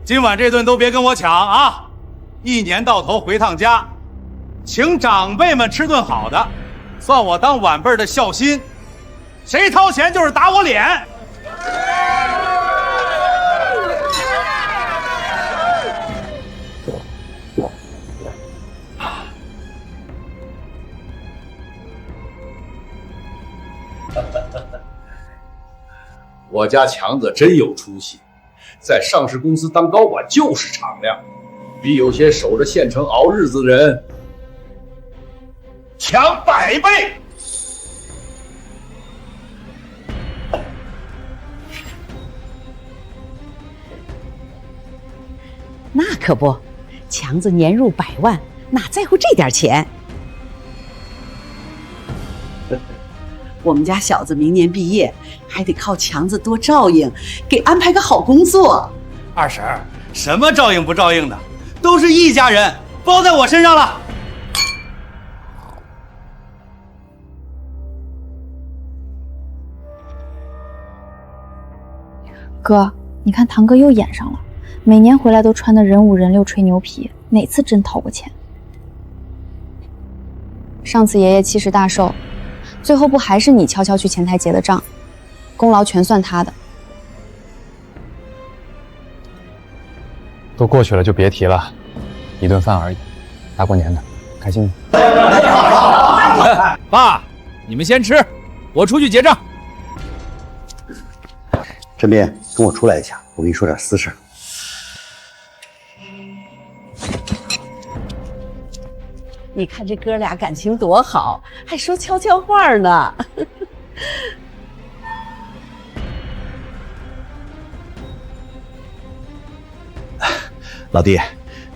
今晚这顿都别跟我抢啊！一年到头回趟家，请长辈们吃顿好的，算我当晚辈的孝心。谁掏钱就是打我脸。我家强子真有出息，在上市公司当高管就是敞亮，比有些守着县城熬日子的人强100倍。那可不，强子年入100万，哪在乎这点钱？我们家小子明年毕业，还得靠强子多照应，给安排个好工作。二婶，什么照应不照应的，都是一家人，包在我身上了。哥，你看堂哥又演上了，每年回来都穿得人五人六吹牛皮，哪次真掏过钱？上次爷爷70大寿，最后不还是你悄悄去前台结的账，功劳全算他的。都过去了就别提了，一顿饭而已，大过年的，开心。爸，你们先吃，我出去结账。振斌，跟我出来一下，我跟你说点私事。你看这哥俩感情多好，还说悄悄话呢。老弟，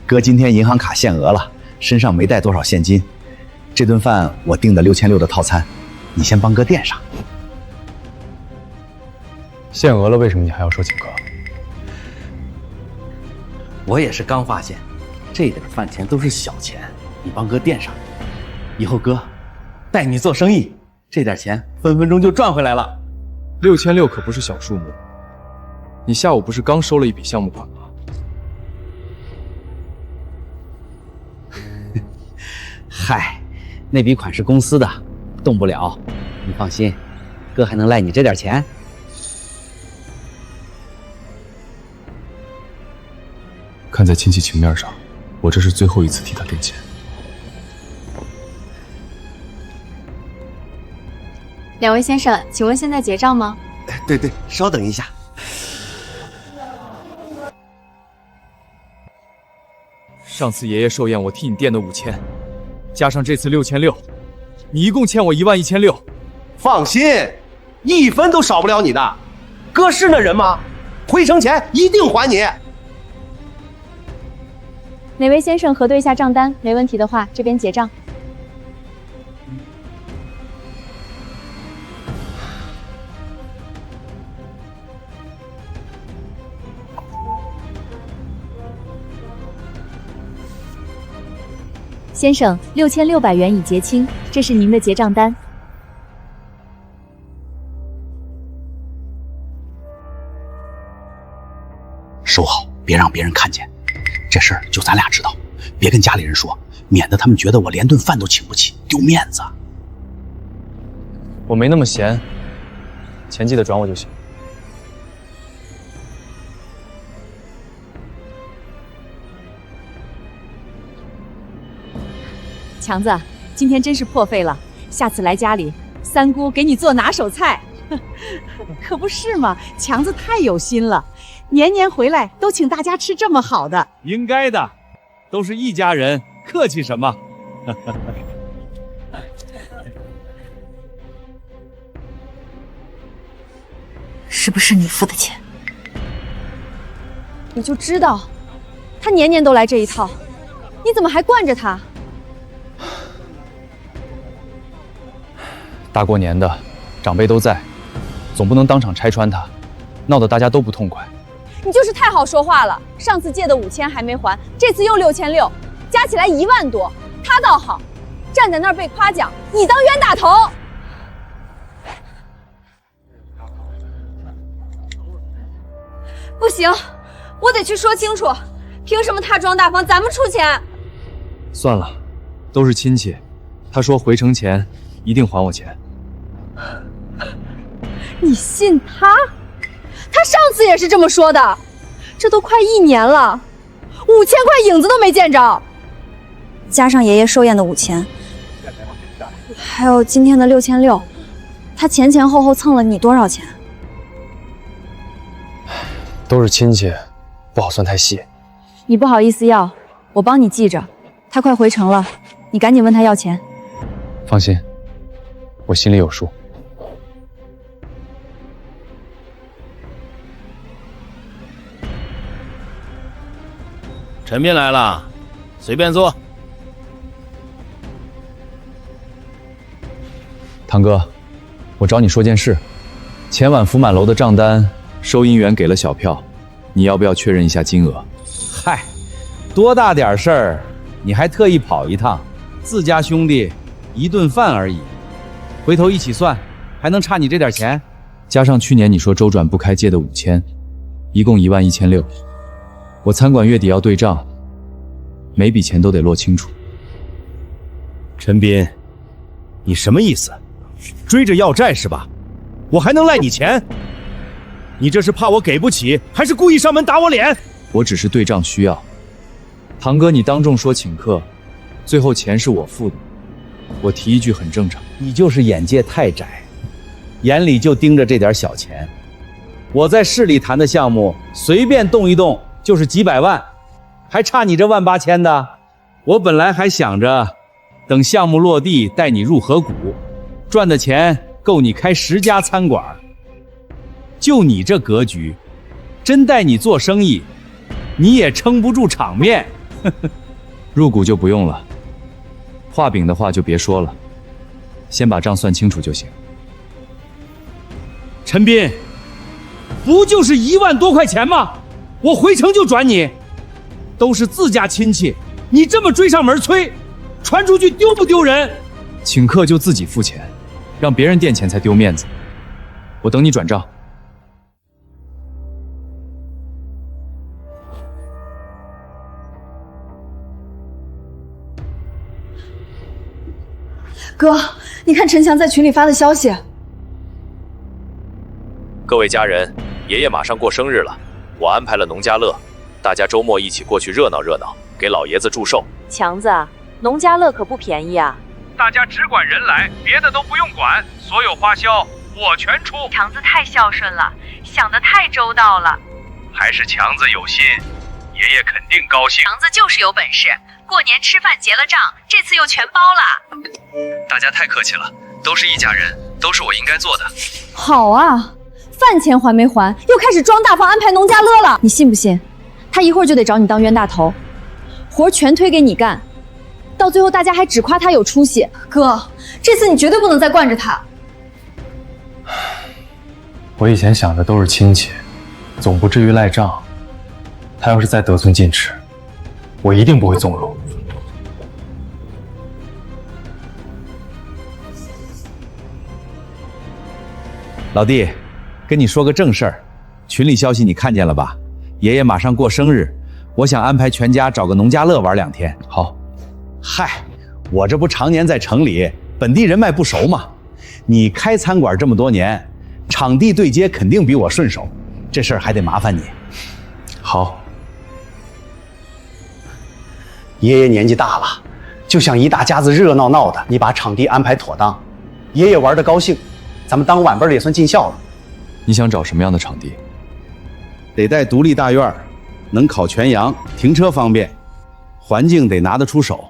哥今天银行卡限额了，身上没带多少现金，这顿饭我订的6600的套餐，你先帮哥垫上。限额了，为什么你还要说请客？我也是刚发现，这点饭钱都是小钱，你帮哥垫上，以后哥带你做生意，这点钱分分钟就赚回来了。6600可不是小数目，你下午不是刚收了一笔项目款吗？嗨，那笔款是公司的，动不了，你放心，哥还能赖你这点钱？看在亲戚情面上，我这是最后一次替他垫钱。两位先生，请问现在结账吗？对，稍等一下。上次爷爷寿宴我替你垫的5000，加上这次6600，你一共欠我11600。放心，1分都少不了你的。哥是那人吗？回城前一定还你。哪位先生核对一下账单，没问题的话，这边结账。先生，6600元已结清，这是您的结账单。收好，别让别人看见。这事儿就咱俩知道，别跟家里人说，免得他们觉得我连顿饭都请不起，丢面子。我没那么闲，钱记得转我就行。强子，今天真是破费了，下次来家里，三姑给你做拿手菜。可不是嘛，强子太有心了，年年回来都请大家吃这么好的。应该的，都是一家人，客气什么？是不是你付的钱？你就知道，他年年都来这一套，你怎么还惯着他？大过年的，长辈都在，总不能当场拆穿他，闹得大家都不痛快。你就是太好说话了，上次借的5000还没还，这次又6600，加起来1万多。他倒好，站在那儿被夸奖，你当冤大头。不行，我得去说清楚，凭什么他装大方，咱们出钱？算了，都是亲戚。他说回城前一定还我钱。你信他？他上次也是这么说的。这都快1年了，5000块影子都没见着，加上爷爷寿宴的5000，还有今天的6600，他前前后后蹭了你多少钱？都是亲戚，不好算太细。你不好意思要，我帮你记着。他快回城了，你赶紧问他要钱。放心，我心里有数。陈斌来了，随便坐。堂哥，我找你说件事。前晚福满楼的账单，收银员给了小票，你要不要确认一下金额？嗨，多大点事儿，你还特意跑一趟？自家兄弟一顿饭而已，回头一起算，还能差你这点钱？加上去年你说周转不开借的5000，一共11600。我餐馆月底要对账，每笔钱都得落清楚。陈斌，你什么意思？追着要债是吧？我还能赖你钱？你这是怕我给不起，还是故意上门打我脸？我只是对账需要。堂哥，你当众说请客，最后钱是我付的，我提一句很正常。你就是眼界太窄，眼里就盯着这点小钱。我在市里谈的项目，随便动一动就是几百万，还差你这18000的。我本来还想着，等项目落地带你入河谷，赚的钱够你开10家餐馆。就你这格局，真带你做生意，你也撑不住场面。入股就不用了，画饼的话就别说了，先把账算清楚就行。陈斌，不就是1万多块钱吗？我回城就转你，都是自家亲戚，你这么追上门催，传出去丢不丢人？请客就自己付钱，让别人垫钱才丢面子。我等你转账。哥，你看陈强在群里发的消息。各位家人，爷爷马上过生日了，我安排了农家乐，大家周末一起过去热闹热闹，给老爷子祝寿。强子，农家乐可不便宜啊！大家只管人来，别的都不用管，所有花销我全出。强子太孝顺了，想得太周到了。还是强子有心，爷爷肯定高兴。强子就是有本事，过年吃饭结了账，这次又全包了。大家太客气了，都是一家人，都是我应该做的。好啊，饭钱还没还，又开始装大方安排农家乐了。你信不信？他一会儿就得找你当冤大头，活全推给你干，到最后大家还只夸他有出息。哥，这次你绝对不能再惯着他。我以前想的都是亲戚，总不至于赖账。他要是再得寸进尺，我一定不会纵容。老弟，跟你说个正事儿，群里消息你看见了吧？爷爷马上过生日，我想安排全家找个农家乐玩2天。好。嗨，我这不常年在城里，本地人脉不熟吗？你开餐馆这么多年，场地对接肯定比我顺手，这事儿还得麻烦你。好。爷爷年纪大了，就想一大家子热闹闹的，你把场地安排妥当，爷爷玩得高兴，咱们当晚辈的也算尽孝了。你想找什么样的场地？得带独立大院，能烤全羊，停车方便，环境得拿得出手。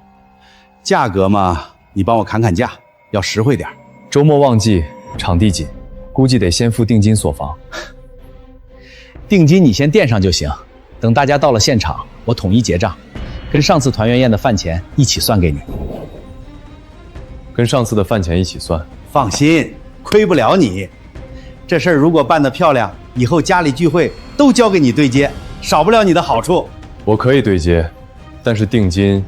价格嘛，你帮我砍砍价，要实惠点。周末旺季，场地紧，估计得先付定金锁房。定金你先垫上就行，等大家到了现场，我统一结账，跟上次团圆宴的饭钱一起算给你。跟上次的饭钱一起算。放心，亏不了你。这事儿如果办得漂亮，以后家里聚会都交给你对接，少不了你的好处。我可以对接，但是定金……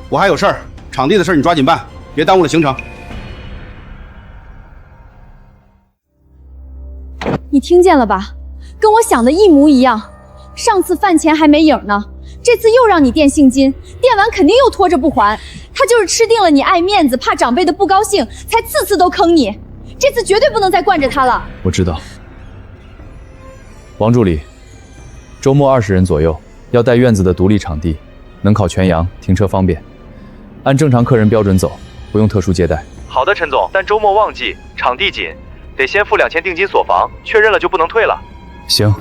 我还有事儿，场地的事儿你抓紧办，别耽误了行程。听见了吧？跟我想的一模一样。上次饭钱还没影呢，这次又让你垫信金，垫完肯定又拖着不还。他就是吃定了你爱面子，怕长辈的不高兴，才次次都坑你。这次绝对不能再惯着他了。我知道。王助理，周末20人左右，要带院子的独立场地，能考全阳，停车方便，按正常客人标准走，不用特殊接待。好的，陈总，但周末旺季，场地紧，得先付2000定金锁房，确认了就不能退了。行，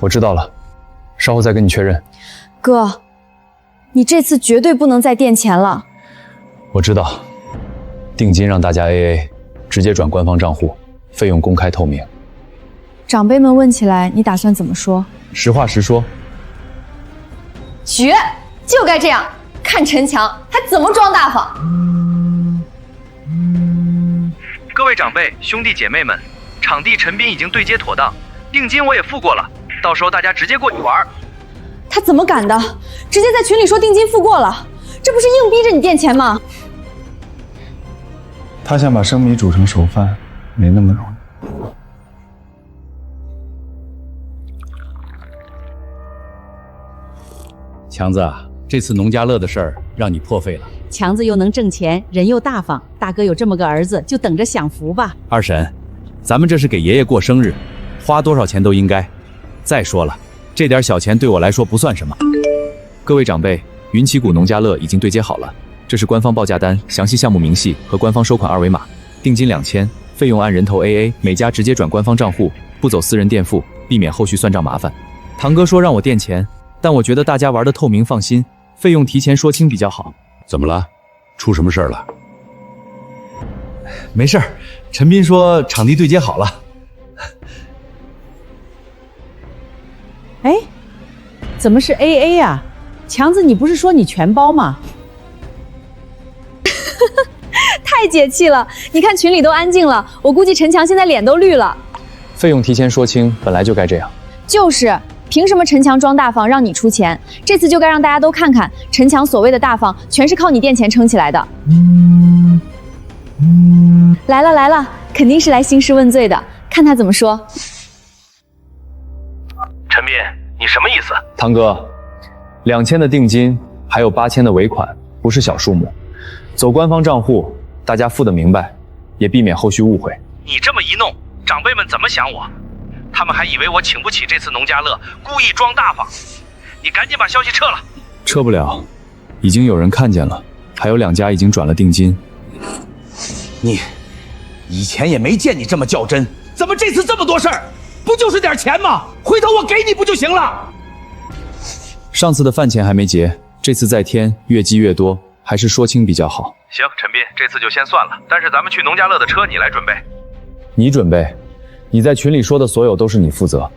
我知道了，稍后再跟你确认。哥，你这次绝对不能再垫钱了。我知道，定金让大家 AA， 直接转官方账户，费用公开透明。长辈们问起来，你打算怎么说？实话实说。绝，就该这样。看陈强还怎么装大方。各位长辈、兄弟姐妹们，场地陈斌已经对接妥当，定金我也付过了，到时候大家直接过去玩。他怎么敢的？直接在群里说定金付过了，这不是硬逼着你垫钱吗？他想把生米煮成熟饭，没那么容易。强子啊，这次农家乐的事儿让你破费了。强子又能挣钱，人又大方，大哥有这么个儿子，就等着享福吧。二婶，咱们这是给爷爷过生日，花多少钱都应该。再说了，这点小钱对我来说不算什么。各位长辈，云旗谷农家乐已经对接好了，这是官方报价单，详细项目明细和官方收款二维码，定金2000，费用按人头 AA， 每家直接转官方账户，不走私人垫付，避免后续算账麻烦。堂哥说让我垫钱，但我觉得大家玩的透明放心，费用提前说清比较好。怎么了？出什么事儿了？没事儿，陈斌说场地对接好了。哎，怎么是 AA 呀？强子，你不是说你全包吗？太解气了！你看群里都安静了，我估计陈强现在脸都绿了。费用提前说清，本来就该这样。就是，凭什么陈强装大方让你出钱？这次就该让大家都看看，陈强所谓的大方，全是靠你垫钱撑起来的。来了来了，肯定是来兴师问罪的，看他怎么说。陈斌，你什么意思？堂哥，2000的定金，还有8000的尾款，不是小数目，走官方账户，大家付得明白，也避免后续误会。你这么一弄，长辈们怎么想我？他们还以为我请不起这次农家乐，故意装大方。你赶紧把消息撤了。撤不了，已经有人看见了，还有2家已经转了定金。你以前也没见你这么较真，怎么这次这么多事儿？不就是点钱吗？回头我给你不就行了？上次的饭钱还没结，这次再添，越积越多，还是说清比较好。行，陈斌，这次就先算了，但是咱们去农家乐的车你来准备。你准备？你在群里说的所有都是你负责。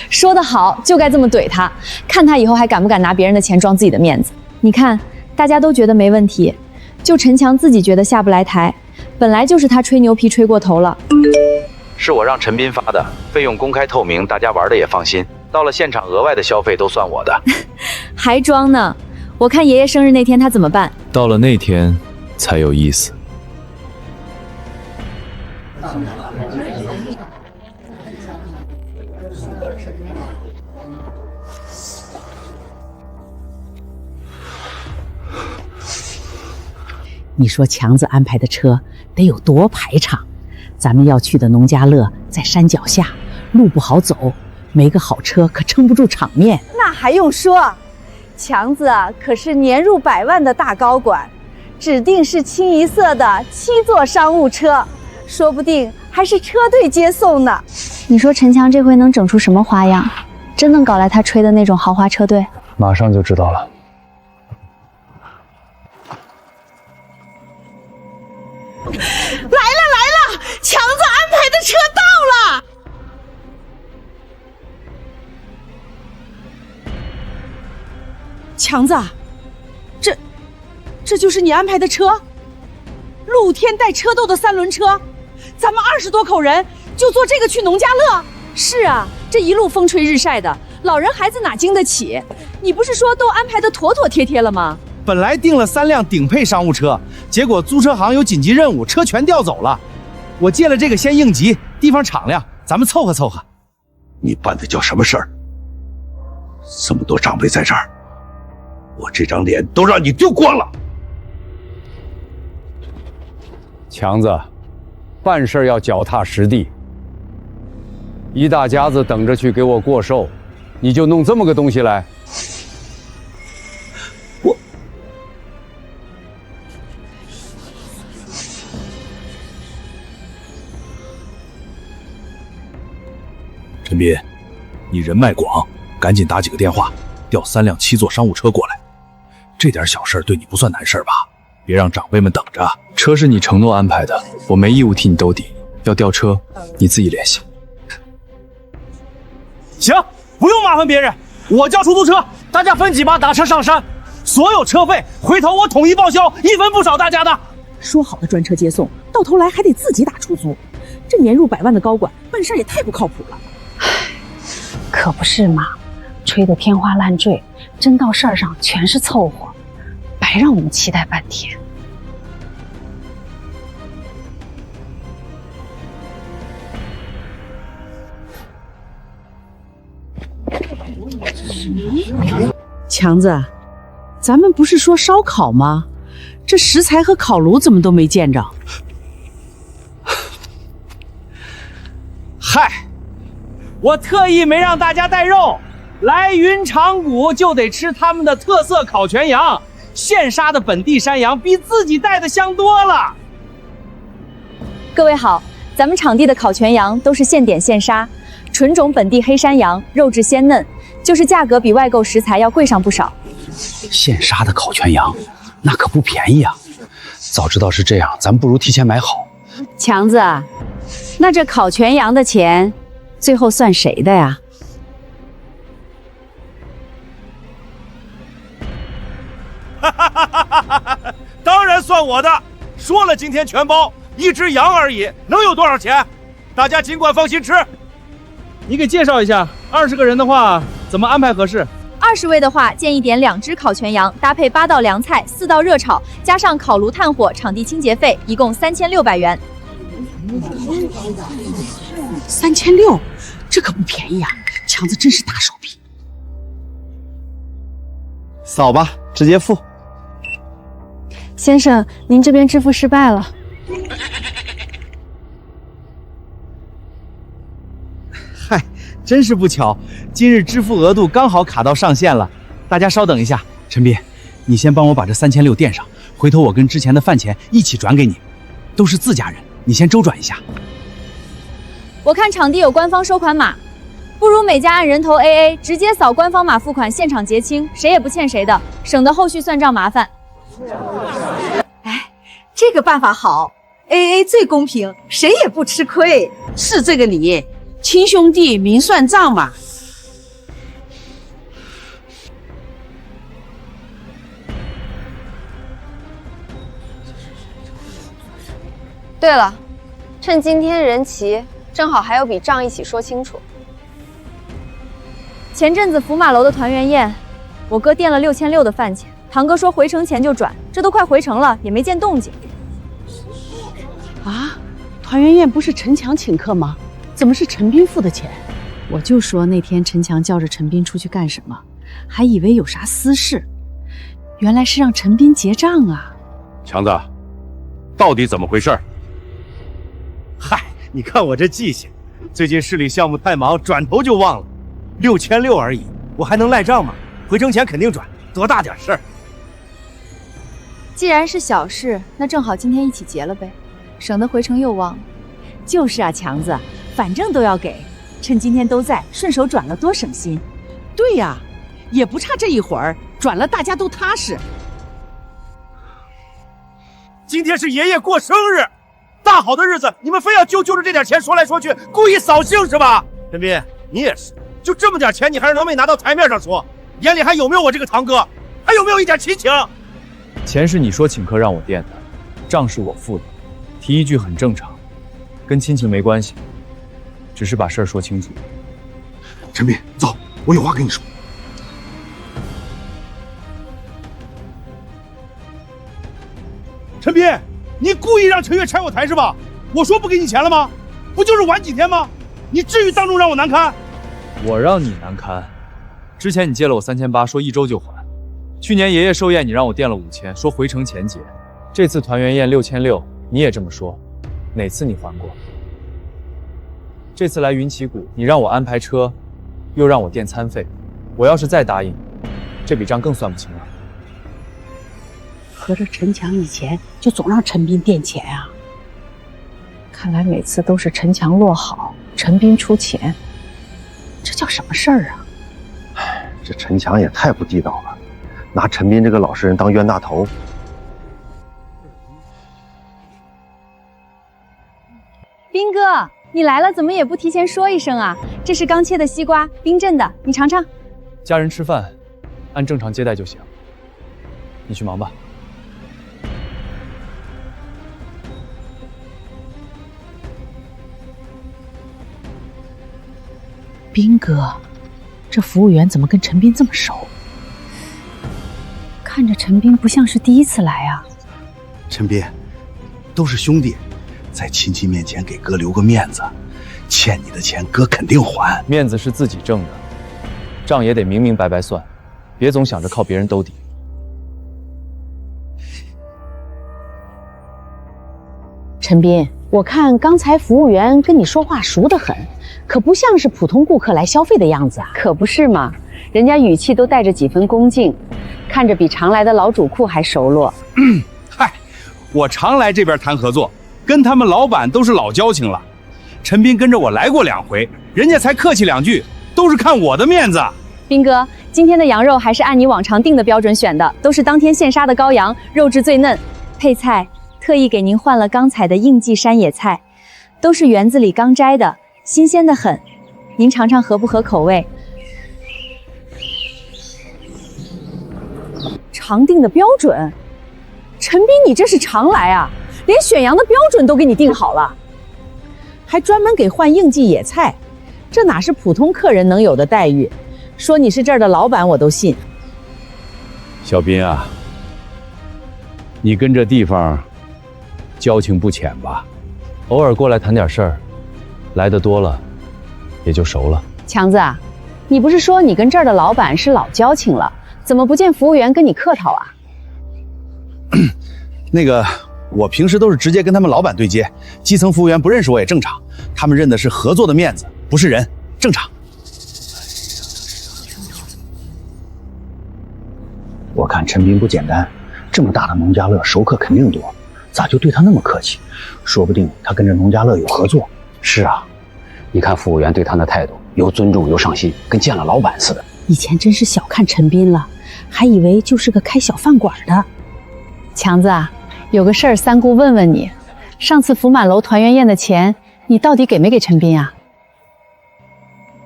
说得好，就该这么怼他，看他以后还敢不敢拿别人的钱装自己的面子。你看，大家都觉得没问题，就陈强自己觉得下不来台，本来就是他吹牛皮吹过头了。是我让陈斌发的，费用公开透明，大家玩的也放心。到了现场，额外的消费都算我的。还装呢？我看爷爷生日那天他怎么办？到了那天才有意思。你说强子安排的车得有多排场？咱们要去的农家乐在山脚下，路不好走，没个好车可撑不住场面。那还用说？强子啊，可是年入100万的大高管，指定是清一色的7座商务车，说不定还是车队接送呢。你说陈强这回能整出什么花样？真能搞来他吹的那种豪华车队？马上就知道了。来了，强子安排的车到了。强子，这就是你安排的车？露天带车斗的3轮车，咱们20多口人就坐这个去农家乐？是啊，这一路风吹日晒的，老人孩子哪经得起？你不是说都安排的妥妥帖帖了吗？本来订了3辆顶配商务车，结果租车行有紧急任务，车全调走了。我借了这个先应急，地方敞亮，咱们凑合凑合。你办的叫什么事儿？这么多长辈在这儿，我这张脸都让你丢光了。强子，办事要脚踏实地。一大家子等着去给我过寿，你就弄这么个东西来？陈斌，你人脉广，赶紧打几个电话，调3辆7座商务车过来。这点小事对你不算难事吧？别让长辈们等着。车是你承诺安排的，我没义务替你兜底。要调车，你自己联系。行，不用麻烦别人，我叫出租车，大家分几把打车上山，所有车费回头我统一报销，1分不少大家的。说好的专车接送，到头来还得自己打出租，这年入百万的高管办事也太不靠谱了。可不是嘛，吹得天花乱坠，真到事儿上全是凑合，白让我们期待半天。强子，咱们不是说烧烤吗？这食材和烤炉怎么都没见着？嗨，我特意没让大家带肉，来云长谷就得吃他们的特色烤全羊，现杀的本地山羊比自己带的香多了。各位好，咱们场地的烤全羊都是现点现杀，纯种本地黑山羊，肉质鲜嫩，就是价格比外购食材要贵上不少。现杀的烤全羊，那可不便宜啊！早知道是这样，咱们不如提前买好。强子，那这烤全羊的钱，最后算谁的呀？当然算我的。说了今天全包，1只羊而已，能有多少钱？大家尽管放心吃。你给介绍一下，20个人的话怎么安排合适？20位的话，建议点2只烤全羊，搭配8道凉菜、4道热炒，加上烤炉炭火、场地清洁费，一共3600元。3600，这可不便宜啊！强子真是大手笔。扫吧，直接付。先生，您这边支付失败了。嗨，真是不巧，今日支付额度刚好卡到上限了。大家稍等一下，陈斌，你先帮我把这3600垫上，回头我跟之前的饭钱一起转给你，都是自家人，你先周转一下。我看场地有官方收款码，不如每家按人头 AA， 直接扫官方码付款，现场结清，谁也不欠谁的，省得后续算账麻烦。哎，这个办法好 ，AA 最公平，谁也不吃亏。是这个理，亲兄弟明算账嘛。对了，趁今天人齐，正好还有笔账一起说清楚。前阵子福马楼的团圆宴，我哥垫了6600的饭钱，堂哥说回城前就转，这都快回城了，也没见动静。啊，团圆宴不是陈强请客吗？怎么是陈斌付的钱？我就说那天陈强叫着陈斌出去干什么，还以为有啥私事，原来是让陈斌结账啊！强子，到底怎么回事？嗨，你看我这记性，最近市里项目太忙，转头就忘了。6600而已，我还能赖账吗？回城前肯定转，多大点事儿？既然是小事，那正好今天一起结了呗，省得回城又忘了。就是啊，强子，反正都要给，趁今天都在，顺手转了多省心。对呀，也不差这一会儿，转了大家都踏实。今天是爷爷过生日，大好的日子，你们非要揪着这点钱说来说去，故意扫兴是吧？陈斌，你也是，就这么点钱，你还是能没拿到台面上说？眼里还有没有我这个堂哥？还有没有一点亲情？钱是你说请客让我垫的，账是我付的，提一句很正常，跟亲情没关系，只是把事儿说清楚。陈斌，走，我有话跟你说。陈斌，你故意让陈月拆我台是吧？我说不给你钱了吗？不就是晚几天吗？你至于当众让我难堪？我让你难堪。之前你借了我3800，说1周就还。去年爷爷寿宴你让我垫了5000，说回城前结。这次团圆宴6600，你也这么说，哪次你还过？这次来云旗谷，你让我安排车，又让我垫餐费，我要是再答应，这笔账更算不清了。合着陈强以前就总让陈斌垫钱啊？看来每次都是陈强落好，陈斌出钱，这叫什么事儿啊？这陈强也太不地道了，拿陈斌这个老实人当冤大头。斌哥，你来了，怎么也不提前说一声啊？这是刚切的西瓜，冰镇的，你尝尝。家人吃饭，按正常接待就行。你去忙吧。斌哥，这服务员怎么跟陈斌这么熟？看着陈斌不像是第一次来啊。陈斌，都是兄弟，在亲戚面前给哥留个面子，欠你的钱哥肯定还。面子是自己挣的，账也得明明白白算，别总想着靠别人兜底。陈斌，我看刚才服务员跟你说话熟得很，可不像是普通顾客来消费的样子啊。可不是嘛，人家语气都带着几分恭敬，看着比常来的老主顾还熟络。嗨，我常来这边谈合作，跟他们老板都是老交情了。陈斌跟着我来过2回，人家才客气2句，都是看我的面子。斌哥，今天的羊肉还是按你往常定的标准选的，都是当天现杀的羔羊，肉质最嫩。配菜特意给您换了刚采的应季山野菜，都是园子里刚摘的，新鲜的很。您尝尝合不合口味？常定的标准，陈斌，你这是常来啊？连选羊的标准都给你定好了，还专门给换应季野菜，这哪是普通客人能有的待遇？说你是这儿的老板，我都信。小斌啊，你跟这地方交情不浅吧？偶尔过来谈点事儿，来的多了也就熟了。强子啊，你不是说你跟这儿的老板是老交情了，怎么不见服务员跟你客套啊？那个，我平时都是直接跟他们老板对接，基层服务员不认识我也正常，他们认的是合作的面子，不是人，正常。我看陈斌不简单，这么大的农家乐，熟客肯定多，咋就对他那么客气？说不定他跟着农家乐有合作。是啊，你看服务员对他的态度，又尊重又上心，跟见了老板似的。以前真是小看陈斌了，还以为就是个开小饭馆的。强子啊，有个事儿三姑问问你，上次福满楼团圆宴的钱，你到底给没给陈斌啊？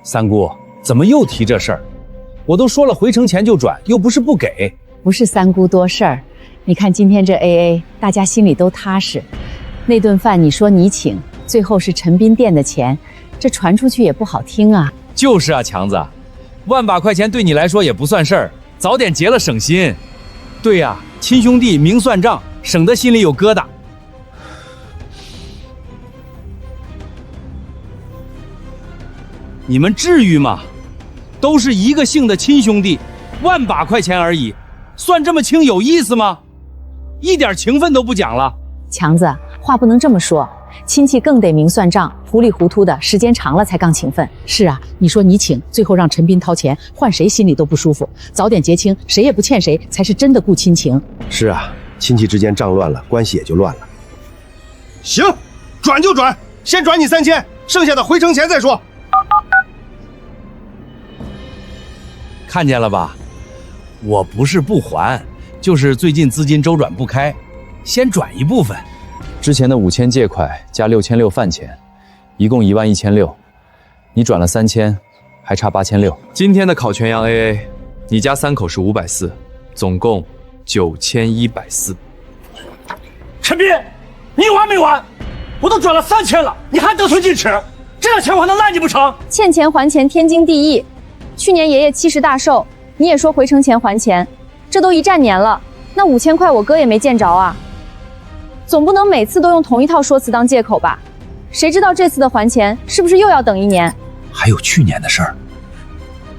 三姑，怎么又提这事儿？我都说了回城前就转，又不是不给。不是三姑多事儿，你看今天这 AA， 大家心里都踏实。那顿饭你说你请，最后是陈斌垫的钱，这传出去也不好听啊。就是啊，强子，万把块钱对你来说也不算事儿，早点结了省心。对呀，亲兄弟明算账，省得心里有疙瘩。你们至于吗？都是一个姓的亲兄弟，万把块钱而已，算这么轻有意思吗？一点情分都不讲了。强子，话不能这么说，亲戚更得明算账，糊里糊涂的，时间长了才杠情分。是啊，你说你请，最后让陈斌掏钱，换谁心里都不舒服。早点结清，谁也不欠谁，才是真的顾亲情。是啊，亲戚之间账乱了，关系也就乱了。行，转就转，先转你3000，剩下的回城前再说。看见了吧？我不是不还，就是最近资金周转不开，先转一部分。之前的5000借款加6600饭钱，一共11600，你转了3000，还差8600。今天的烤全羊 AA， 你家3口是540，总共9140。陈斌，你完没完？我都转了3000了，你还得寸进尺？这样钱我还能赖你不成？欠钱还钱，天经地义。去年爷爷70大寿，你也说回城前还钱，这都1战年了，那5000块我哥也没见着啊。总不能每次都用同一套说辞当借口吧？谁知道这次的还钱是不是又要等1年？还有去年的事儿，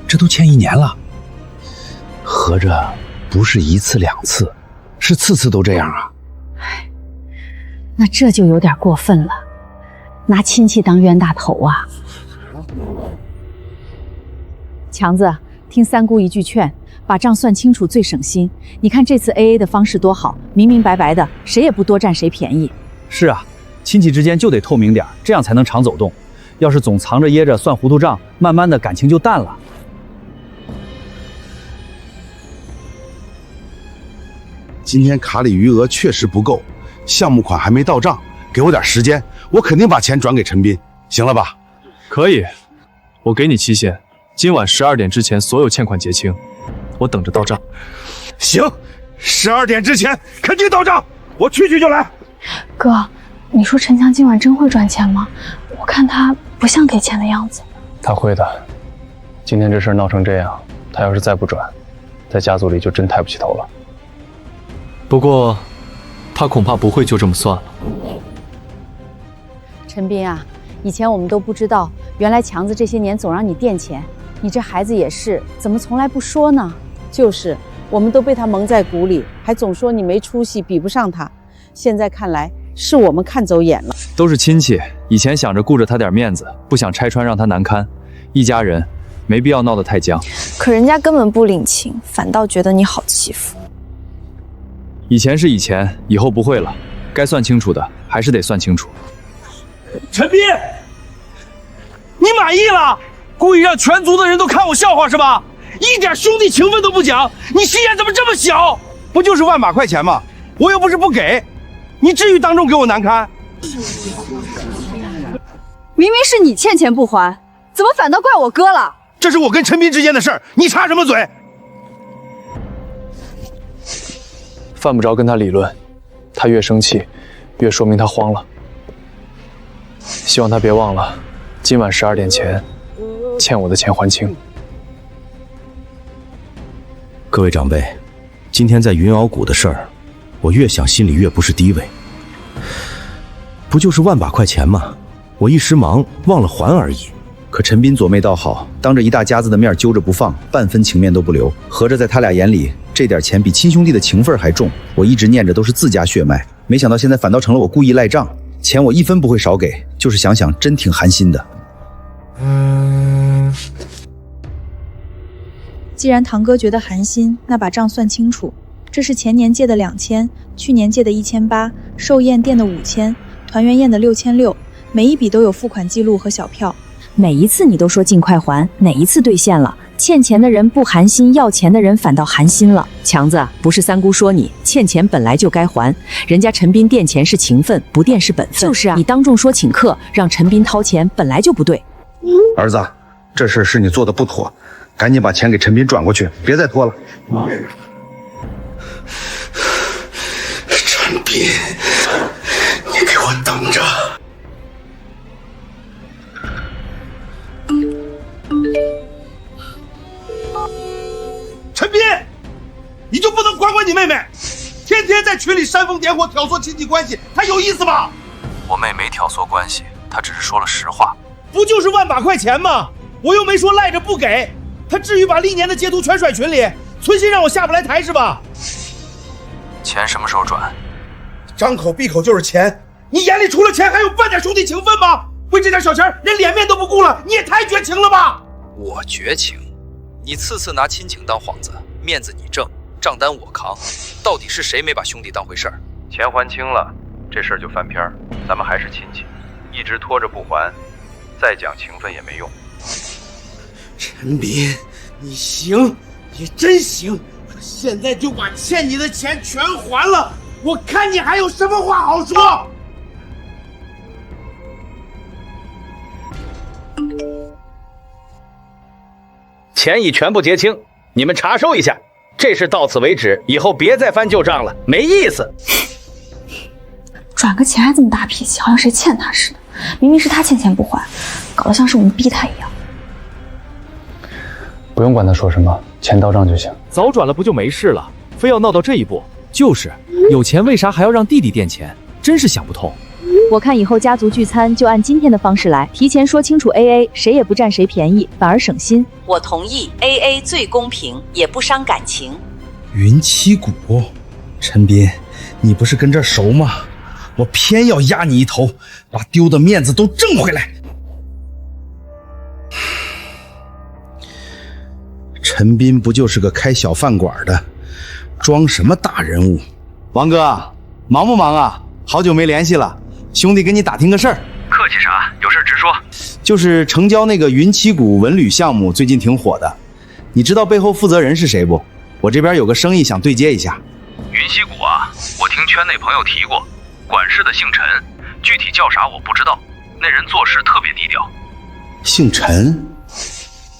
这都欠1年了，合着不是1次2次，是次次都这样啊？那这就有点过分了，拿亲戚当冤大头啊！强子，听三姑一句劝，把账算清楚最省心。你看这次 AA 的方式多好，明明白白的，谁也不多占谁便宜。是啊，亲戚之间就得透明点，这样才能常走动。要是总藏着掖着算糊涂账，慢慢的感情就淡了。今天卡里余额确实不够，项目款还没到账，给我点时间，我肯定把钱转给陈斌，行了吧？可以，我给你期限，今晚12点之前所有欠款结清，我等着到账。行，12点之前肯定到账，我去就来。哥，你说陈强今晚真会转钱吗？我看他不像给钱的样子。他会的，今天这事闹成这样，他要是再不转，在家族里就真抬不起头了。不过，他恐怕不会就这么算了。陈斌啊，以前我们都不知道，原来强子这些年总让你垫钱，你这孩子也是，怎么从来不说呢？就是，我们都被他蒙在鼓里，还总说你没出息，比不上他。现在看来，是我们看走眼了。都是亲戚，以前想着顾着他点面子，不想拆穿让他难堪，一家人，没必要闹得太僵。可人家根本不领情，反倒觉得你好欺负。以前是以前，以后不会了。该算清楚的还是得算清楚。陈斌，你满意了？故意让全族的人都看我笑话是吧？一点兄弟情分都不讲，你心眼怎么这么小？不就是万把块钱吗？我又不是不给，你至于当众给我难堪？明明是你欠钱不还，怎么反倒怪我哥了？这是我跟陈斌之间的事儿，你插什么嘴？犯不着跟他理论，他越生气，越说明他慌了。希望他别忘了，今晚12点前，欠我的钱还清。各位长辈，今天在云鳌谷的事儿，我越想心里越不是低位。不就是万把块钱吗？我一时忙忘了还而已。可陈斌左妹倒好，当着一大家子的面揪着不放，半分情面都不留。合着在他俩眼里，这点钱比亲兄弟的情分还重。我一直念着都是自家血脉，没想到现在反倒成了我故意赖账。钱我1分不会少给，就是想想真挺寒心的。既然堂哥觉得寒心，那把账算清楚。这是前年借的2000，去年借的1800，寿宴店的5000，团圆宴的6600，每一笔都有付款记录和小票。每一次你都说尽快还，哪一次兑现了？欠钱的人不寒心，要钱的人反倒寒心了。强子，不是三姑说你欠钱本来就该还，人家陈斌垫钱是情分，不垫是本分。就是啊，你当众说请客，让陈斌掏钱本来就不对。儿子，这事是你做的不妥，赶紧把钱给陈斌转过去，别再拖了。陈斌，你给我等着！陈斌，你就不能管管你妹妹？天天在群里煽风点火，挑唆亲戚关系，她有意思吗？我妹没挑唆关系，她只是说了实话。不就是万把块钱吗？我又没说赖着不给，她至于把历年的截图全甩群里，存心让我下不来台是吧？钱什么时候转？张口闭口就是钱，你眼里除了钱还有半点兄弟情分吗？为这点小钱连脸面都不顾了，你也太绝情了吧！我绝情？你次次拿亲情当幌子，面子你挣，账单我扛，到底是谁没把兄弟当回事儿？钱还清了，这事儿就翻篇儿，咱们还是亲戚，一直拖着不还，再讲情分也没用。陈斌，你行，你真行！我现在就把欠你的钱全还了，我看你还有什么话好说！钱已全部结清，你们查收一下。这事到此为止，以后别再翻旧账了，没意思。转个钱还这么大脾气，好像谁欠他似的。明明是他欠钱不还，搞得像是我们逼他一样。不用管他说什么，钱到账就行。早转了不就没事了？非要闹到这一步？就是，有钱为啥还要让弟弟垫钱？真是想不通。我看以后家族聚餐就按今天的方式来，提前说清楚 AA， 谁也不占谁便宜，反而省心。我同意 AA 最公平，也不伤感情。云七谷，陈斌，你不是跟这儿熟吗？我偏要压你一头，把丢的面子都挣回来。陈斌不就是个开小饭馆的，装什么大人物？王哥，忙不忙啊？好久没联系了，兄弟给你打听个事儿。客气啥？有事直说。就是成交那个云七谷文旅项目，最近挺火的。你知道背后负责人是谁不？我这边有个生意想对接一下。云溪谷啊，我听圈内朋友提过，管事的姓陈，具体叫啥我不知道。那人做事特别低调。姓陈，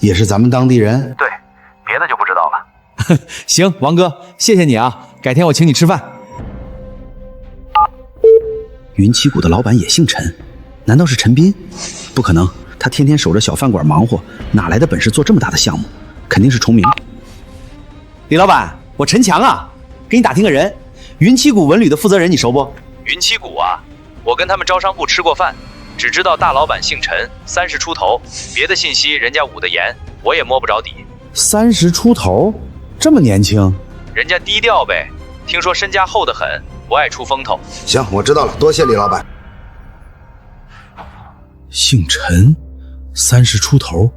也是咱们当地人？对，别的就不知道了。行，王哥，谢谢你啊，改天我请你吃饭。云七谷的老板也姓陈，难道是陈斌？不可能，他天天守着小饭馆忙活，哪来的本事做这么大的项目？肯定是重名。李老板，我陈强啊，给你打听个人，云七谷文旅的负责人你熟不？云七谷啊，我跟他们招商部吃过饭，只知道大老板姓陈，30出头，别的信息人家捂得严，我也摸不着底。30出头，这么年轻？人家低调呗，听说身家厚得很，不爱出风头。行，我知道了，多谢李老板。姓陈，30出头，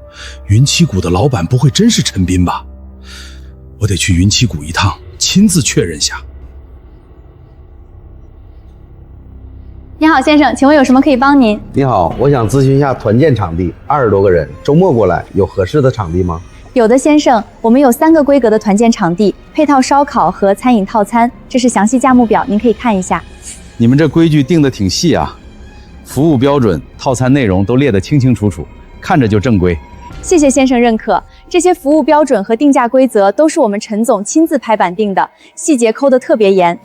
云七谷的老板不会真是陈斌吧？我得去云七谷一趟，亲自确认下。你好，先生，请问有什么可以帮您？你好，我想咨询一下团建场地，20多个人，周末过来，有合适的场地吗？有的，先生，我们有3个规格的团建场地，配套烧烤和餐饮套餐，这是详细价目表，您可以看一下。你们这规矩定得挺细啊，服务标准、套餐内容都列得清清楚楚，看着就正规。谢谢先生认可，这些服务标准和定价规则都是我们陈总亲自拍板定的，细节抠得特别严。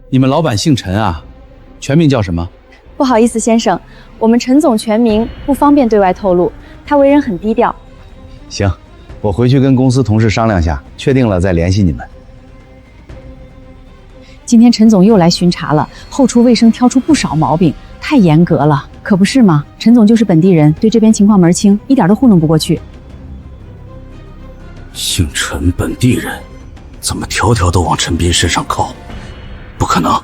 你们老板姓陈啊，全名叫什么？不好意思，先生，我们陈总全名不方便对外透露，他为人很低调。行，我回去跟公司同事商量下，确定了再联系你们。今天陈总又来巡查了，后厨卫生挑出不少毛病，太严格了，可不是吗？陈总就是本地人，对这边情况门清，一点都糊弄不过去。姓陈本地人，怎么条条都往陈斌身上靠？不可能，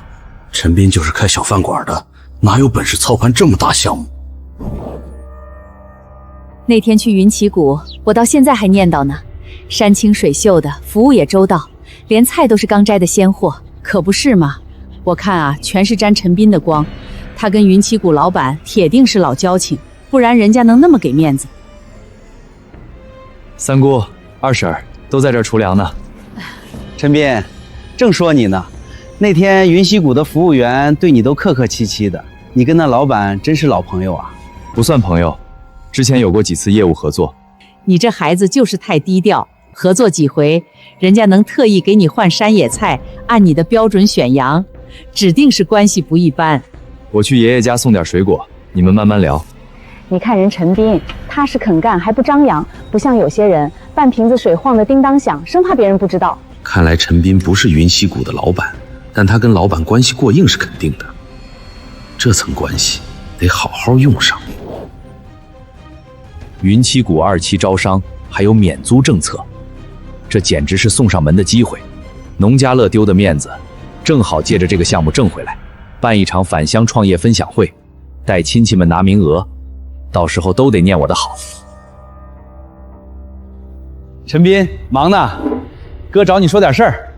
陈斌就是开小饭馆的，哪有本事操盘这么大项目？那天去云奇谷，我到现在还念叨呢，山清水秀的，服务也周到，连菜都是刚摘的鲜货，可不是吗？我看啊，全是沾陈斌的光，他跟云奇谷老板铁定是老交情，不然人家能那么给面子。三姑、二婶都在这儿储粮呢。陈斌，正说你呢，那天云溪谷的服务员对你都客客气气的，你跟那老板真是老朋友啊？不算朋友，之前有过几次业务合作。你这孩子就是太低调，合作几回，人家能特意给你换山野菜，按你的标准选羊，指定是关系不一般。我去爷爷家送点水果，你们慢慢聊。你看人陈斌，踏实肯干，还不张扬，不像有些人半瓶子水晃得叮当响，生怕别人不知道。看来陈斌不是云溪谷的老板，但他跟老板关系过硬是肯定的，这层关系得好好用上。云七谷2期招商还有免租政策，这简直是送上门的机会。农家乐丢的面子，正好借着这个项目挣回来，办一场返乡创业分享会，带亲戚们拿名额，到时候都得念我的好。陈斌，忙呢，哥找你说点事儿。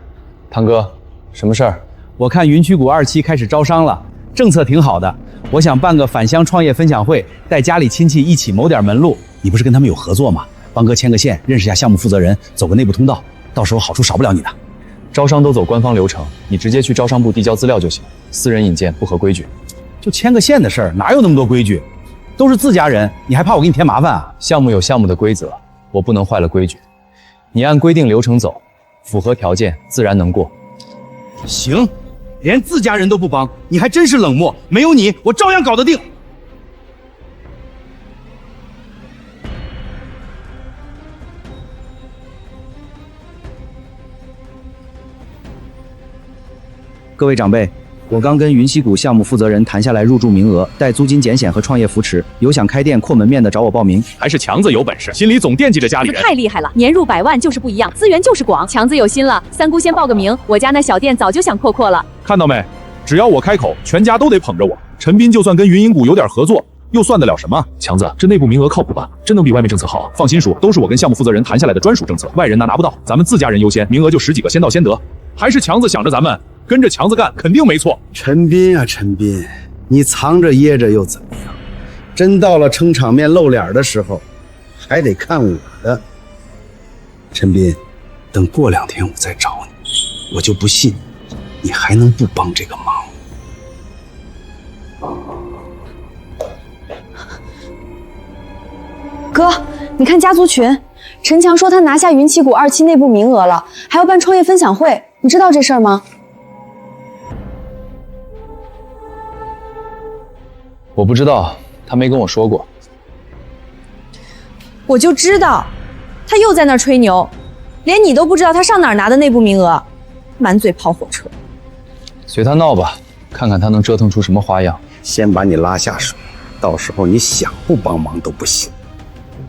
堂哥，什么事儿？我看云曲谷2期开始招商了，政策挺好的，我想办个返乡创业分享会，带家里亲戚一起谋点门路。你不是跟他们有合作吗？帮哥牵个线，认识下项目负责人，走个内部通道，到时候好处少不了你的。招商都走官方流程，你直接去招商部递交资料就行。私人引荐不合规矩。就牵个线的事儿，哪有那么多规矩？都是自家人，你还怕我给你添麻烦啊？项目有项目的规则，我不能坏了规矩。你按规定流程走，符合条件自然能过。行，连自家人都不帮，你还真是冷漠。没有你，我照样搞得定。各位长辈，我刚跟云溪谷项目负责人谈下来入驻名额，带租金减险和创业扶持，有想开店扩门面的找我报名。还是强子有本事，心里总惦记着家里人。太厉害了，年入100万就是不一样，资源就是广。强子有心了，三姑先报个名，我家那小店早就想扩了。看到没？只要我开口，全家都得捧着我。陈斌就算跟云银谷有点合作，又算得了什么？强子，这内部名额靠谱吧？真能比外面政策好？放心说，都是我跟项目负责人谈下来的专属政策，外人拿不到，咱们自家人优先，名额就10几个，先到先得。还是强子想着咱们。跟着强子干肯定没错。陈斌啊，陈斌，你藏着掖着又怎么样？真到了撑场面露脸的时候，还得看我的。陈斌，等过2天我再找你，我就不信你还能不帮这个忙。哥，你看家族群，陈强说他拿下云旗谷2期内部名额了，还要办创业分享会，你知道这事儿吗？我不知道，他没跟我说过。我就知道，他又在那儿吹牛，连你都不知道他上哪儿拿的内部名额，满嘴跑火车。随他闹吧，看看他能折腾出什么花样。先把你拉下水，到时候你想不帮忙都不行。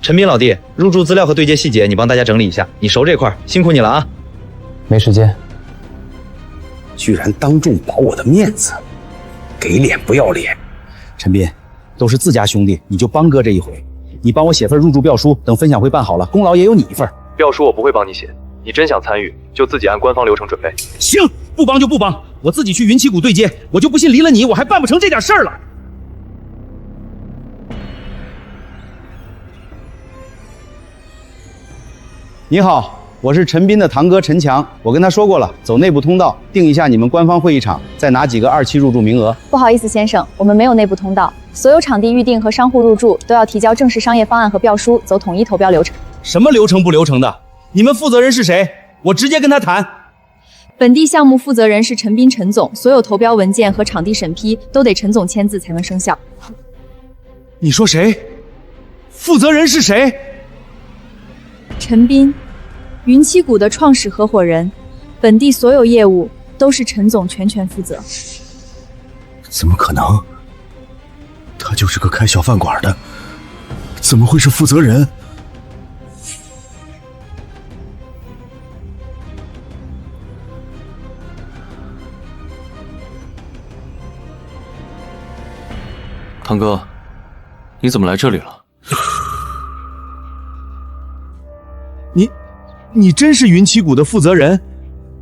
陈斌老弟，入驻资料和对接细节你帮大家整理一下，你熟这块，辛苦你了啊。没时间。居然当众保我的面子，给脸不要脸。陈斌，都是自家兄弟，你就帮哥这一回。你帮我写份入驻表书，等分享会办好了，功劳也有你一份。表书我不会帮你写，你真想参与，就自己按官方流程准备。行，不帮就不帮，我自己去云旗谷对接，我就不信离了你，我还办不成这点事儿了。你好，我是陈斌的堂哥陈强，我跟他说过了，走内部通道，定一下你们官方会议场，再拿几个2期入驻名额。不好意思，先生，我们没有内部通道，所有场地预定和商户入驻都要提交正式商业方案和表书，走统一投标流程。什么流程不流程的？你们负责人是谁？我直接跟他谈。本地项目负责人是陈斌陈总，所有投标文件和场地审批都得陈总签字才能生效。你说谁？负责人是谁？陈斌，云旗谷的创始合伙人，本地所有业务都是陈总全权负责。怎么可能？他就是个开小饭馆的，怎么会是负责人？堂哥，你怎么来这里了？你真是云旗谷的负责人？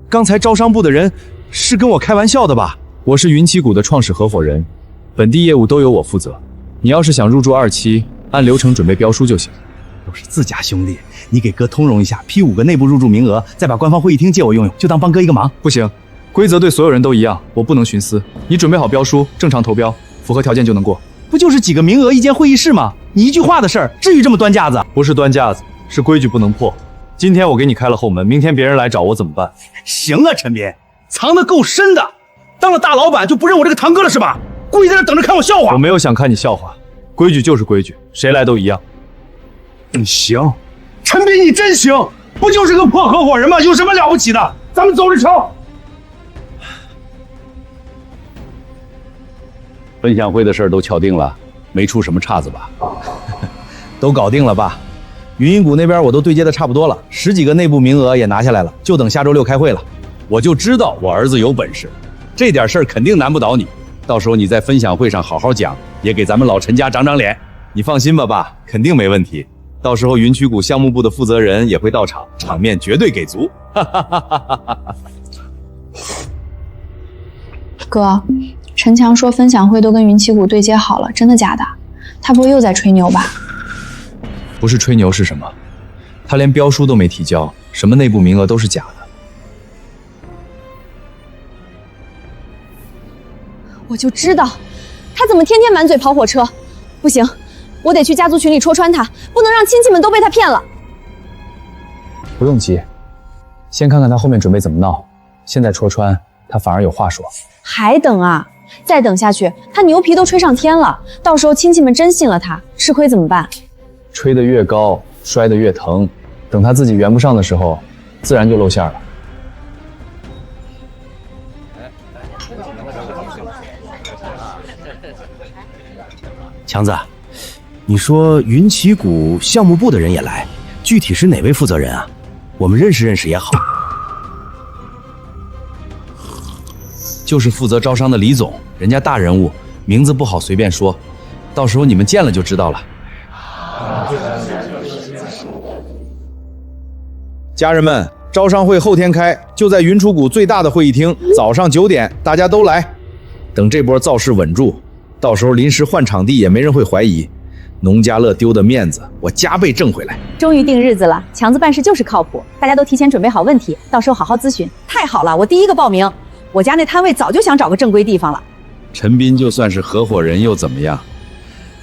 刚才招商部的人是跟我开玩笑的吧？我是云旗谷的创始合伙人，本地业务都由我负责。你要是想入驻2期，按流程准备标书就行。都是自家兄弟，你给哥通融一下，批5个内部入驻名额，再把官方会议厅借我用用，就当帮哥一个忙。不行，规则对所有人都一样，我不能徇私。你准备好标书，正常投标，符合条件就能过。不就是几个名额一间会议室吗？你一句话的事儿，至于这么端架子？不是端架子，是规矩不能破。今天我给你开了后门，明天别人来找我怎么办？行啊，陈斌，藏得够深的。当了大老板就不认我这个堂哥了是吧？故意在这等着看我笑话？我没有想看你笑话，规矩就是规矩，谁来都一样。行，陈斌你真行，不就是个破合伙人吗？有什么了不起的？咱们走着瞧。分享会的事儿都敲定了，没出什么岔子吧？都搞定了吧？云银谷那边我都对接的差不多了，10几个内部名额也拿下来了，就等下周6开会了。我就知道我儿子有本事，这点事儿肯定难不倒你。到时候你在分享会上好好讲，也给咱们老陈家长长脸。你放心吧，爸，肯定没问题。到时候云曲谷项目部的负责人也会到场，场面绝对给足。哥，陈强说分享会都跟云旗谷对接好了，真的假的？他不会又在吹牛吧？不是吹牛是什么？他连标书都没提交，什么内部名额都是假的。我就知道，他怎么天天满嘴跑火车？不行，我得去家族群里戳穿他，不能让亲戚们都被他骗了。不用急，先看看他后面准备怎么闹。现在戳穿他反而有话说。还等啊？再等下去，他牛皮都吹上天了，到时候亲戚们真信了他，吃亏怎么办？吹得越高，摔得越疼，等他自己圆不上的时候，自然就露馅了。强子，你说云旗鼓项目部的人也来，具体是哪位负责人啊？我们认识认识也好。就是负责招商的李总，人家大人物，名字不好随便说，到时候你们见了就知道了。家人们，招商会后天开，就在云楚谷最大的会议厅，早上9点，大家都来。等这波造势稳住，到时候临时换场地也没人会怀疑。农家乐丢的面子，我加倍挣回来。终于定日子了，强子办事就是靠谱，大家都提前准备好问题，到时候好好咨询。太好了，我第一个报名。我家那摊位早就想找个正规地方了。陈斌就算是合伙人又怎么样？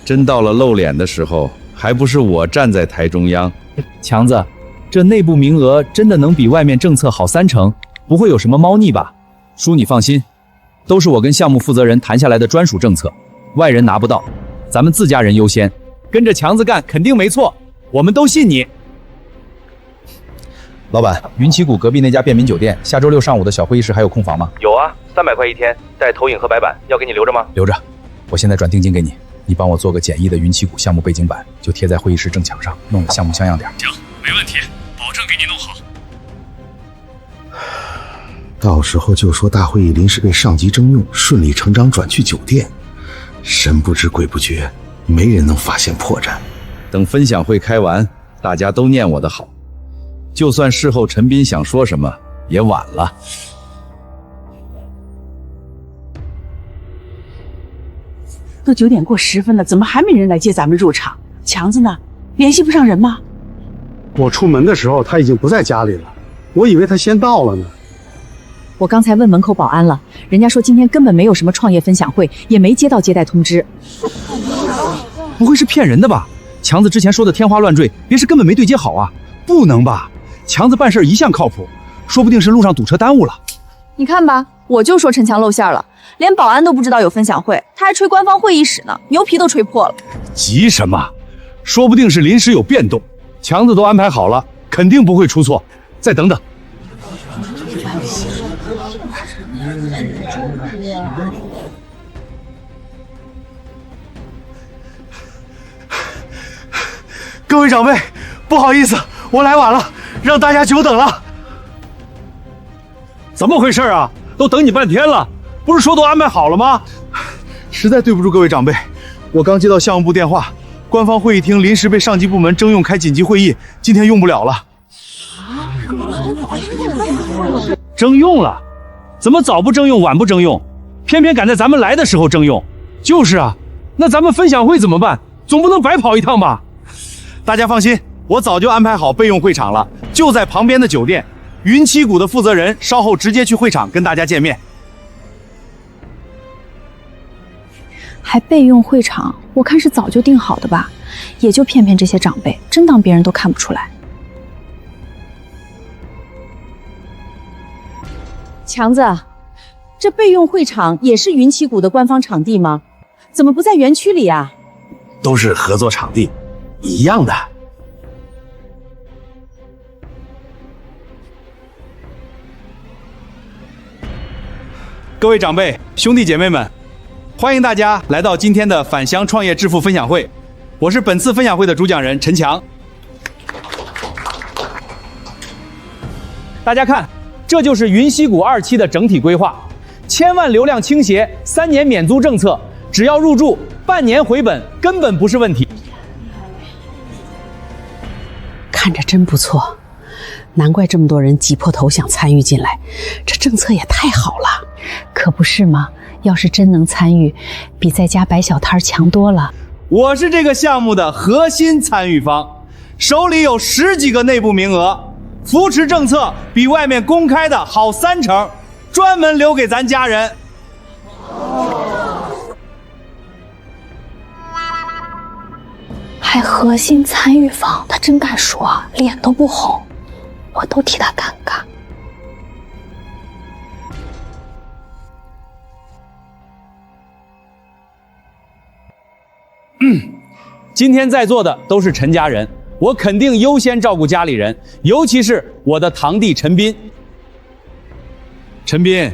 真到了露脸的时候，还不是我站在台中央？强子，这内部名额真的能比外面政策好3成，不会有什么猫腻吧？叔，你放心，都是我跟项目负责人谈下来的专属政策，外人拿不到，咱们自家人优先。跟着强子干肯定没错，我们都信你。老板，云旗谷隔壁那家便民酒店，下周6上午的小会议室还有空房吗？有啊，300块1天，带投影和白板，要给你留着吗？留着，我现在转定金给你，你帮我做个简易的云旗谷项目背景板，就贴在会议室正墙上，弄得项目像样点。行，没问题，保证给你弄好。到时候就说大会议临时被上级征用，顺理成章转去酒店，神不知鬼不觉，没人能发现破绽。等分享会开完，大家都念我的好，就算事后陈斌想说什么也晚了。都9点过10分了，怎么还没人来接咱们入场？强子呢？联系不上人吗？我出门的时候他已经不在家里了，我以为他先到了呢。我刚才问门口保安了，人家说今天根本没有什么创业分享会，也没接到接待通知。不会是骗人的吧？强子之前说的天花乱坠，别是根本没对接好啊？不能吧？强子办事一向靠谱，说不定是路上堵车耽误了。你看吧，我就说陈强露馅了，连保安都不知道有分享会，他还吹官方会议室呢，牛皮都吹破了。急什么？说不定是临时有变动，强子都安排好了，肯定不会出错。再等等。各位长辈，不好意思，我来晚了，让大家久等了。怎么回事啊？都等你半天了，不是说都安排好了吗？实在对不住各位长辈，我刚接到项目部电话，官方会议厅临时被上级部门征用开紧急会议，今天用不了了。征用了？怎么早不征用晚不征用，偏偏赶在咱们来的时候征用？就是啊，那咱们分享会怎么办？总不能白跑一趟吧？大家放心，我早就安排好备用会场了，就在旁边的酒店。云旗谷的负责人稍后直接去会场跟大家见面。还备用会场，我看是早就定好的吧？也就骗骗这些长辈，真当别人都看不出来。强子，这备用会场也是云旗谷的官方场地吗？怎么不在园区里啊？都是合作场地，一样的。各位长辈、兄弟姐妹们，欢迎大家来到今天的返乡创业致富分享会。我是本次分享会的主讲人陈强。大家看，这就是云溪谷2期的整体规划，1000万流量倾斜，3年免租政策，只要入住，半年回本，根本不是问题。看着真不错，难怪这么多人挤破头想参与进来，这政策也太好了。可不是吗？要是真能参与，比在家摆小摊强多了。我是这个项目的核心参与方，手里有10几个内部名额，扶持政策比外面公开的好3成，专门留给咱家人。还核心参与方，他真敢说，脸都不红，我都替他尴尬。今天在座的都是陈家人，我肯定优先照顾家里人，尤其是我的堂弟陈斌。陈斌，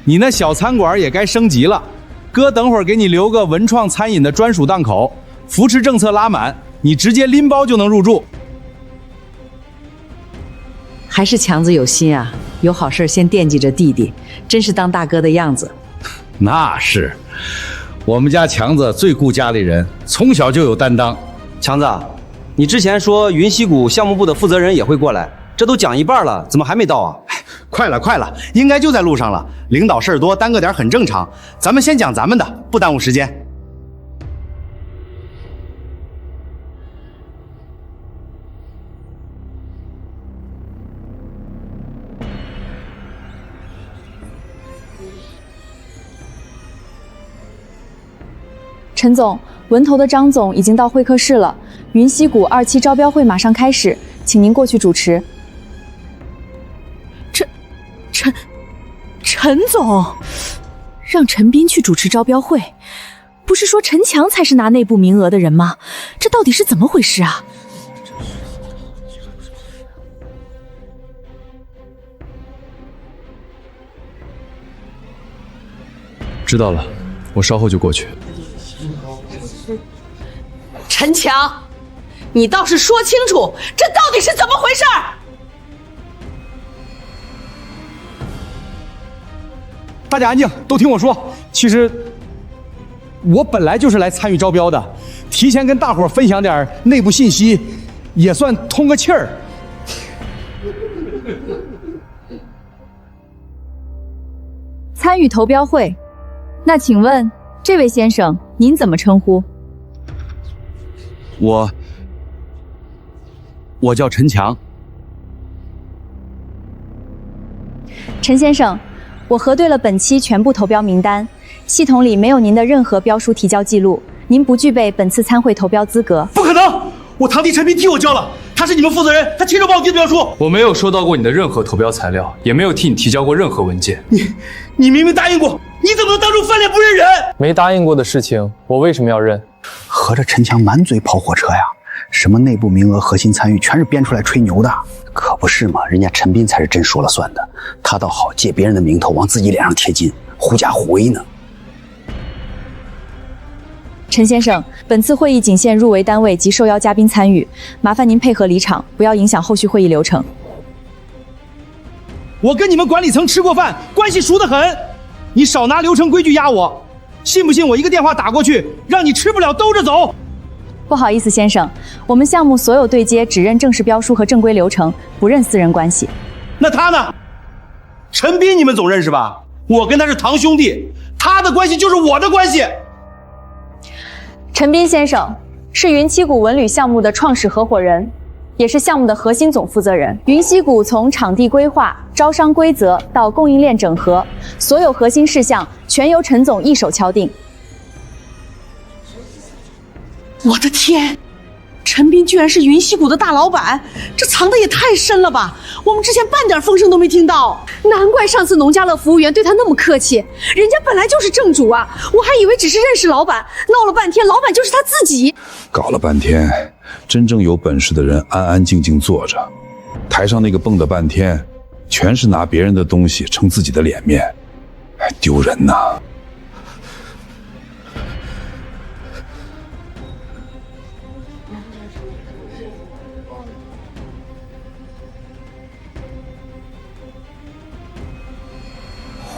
你那小餐馆也该升级了，哥等会儿给你留个文创餐饮的专属档口，扶持政策拉满，你直接拎包就能入住。还是强子有心啊，有好事先惦记着弟弟，真是当大哥的样子。那是，我们家强子最顾家里人，从小就有担当。强子，你之前说云溪谷项目部的负责人也会过来，这都讲一半了，怎么还没到啊？快了，应该就在路上了。领导事儿多，耽搁点很正常。咱们先讲咱们的，不耽误时间。陈总，文投的张总已经到会客室了，云溪谷2期招标会马上开始，请您过去主持。陈总，让陈斌去主持招标会，不是说陈强才是拿内部名额的人吗？这到底是怎么回事啊？知道了，我稍后就过去。陈强，你倒是说清楚，这到底是怎么回事？大家安静，都听我说。其实，我本来就是来参与招标的，提前跟大伙分享点内部信息，也算通个气儿。参与投标会，那请问这位先生您怎么称呼？我叫陈强。陈先生，我核对了本期全部投标名单，系统里没有您的任何标书提交记录，您不具备本次参会投标资格。不可能！我堂弟陈斌替我交了，他是你们负责人，他亲手帮我递的标书。我没有收到过你的任何投标材料，也没有替你提交过任何文件。你明明答应过，你怎么能当众翻脸不认人？没答应过的事情，我为什么要认？合着陈强满嘴跑火车呀，什么内部名额、核心参与，全是编出来吹牛的。可不是嘛，人家陈斌才是真说了算的，他倒好借别人的名头往自己脸上贴金，狐假虎威呢。陈先生，本次会议仅限入围单位及受邀嘉宾参与，麻烦您配合离场，不要影响后续会议流程。我跟你们管理层吃过饭，关系熟得很，你少拿流程规矩压我，信不信我一个电话打过去，让你吃不了兜着走？不好意思，先生，我们项目所有对接只认正式标书和正规流程，不认私人关系。那他呢？陈斌你们总认识吧？我跟他是堂兄弟，他的关系就是我的关系。陈斌先生是云栖谷文旅项目的创始合伙人，也是项目的核心总负责人。云栖谷从场地规划、招商规则到供应链整合，所有核心事项全由陈总一手敲定。我的天，陈斌居然是云溪谷的大老板，这藏的也太深了吧！我们之前半点风声都没听到，难怪上次农家乐服务员对他那么客气，人家本来就是正主啊！我还以为只是认识老板，闹了半天老板就是他自己。搞了半天，真正有本事的人安安静静坐着，台上那个蹦跶半天，全是拿别人的东西撑自己的脸面，丢人呐！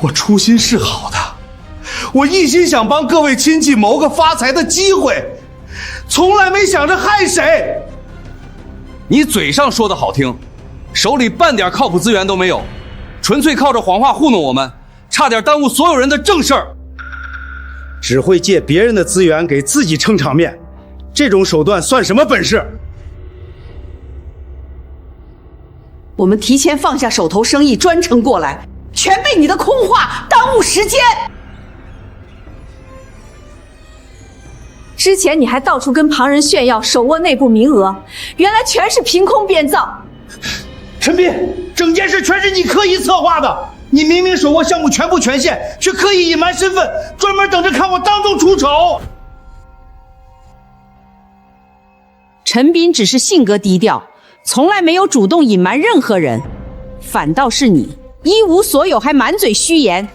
我初心是好的，我一心想帮各位亲戚谋个发财的机会，从来没想着害谁。你嘴上说的好听，手里半点靠谱资源都没有，纯粹靠着谎话糊弄我们，差点耽误所有人的正事儿。只会借别人的资源给自己撑场面，这种手段算什么本事？我们提前放下手头生意，专程过来，全被你的空话耽误时间。之前你还到处跟旁人炫耀手握内部名额，原来全是凭空编造。陈斌，整件事全是你刻意策划的，你明明手握项目全部权限，却刻意隐瞒身份，专门等着看我当众出丑。陈斌只是性格低调，从来没有主动隐瞒任何人，反倒是你一无所有还满嘴虚言。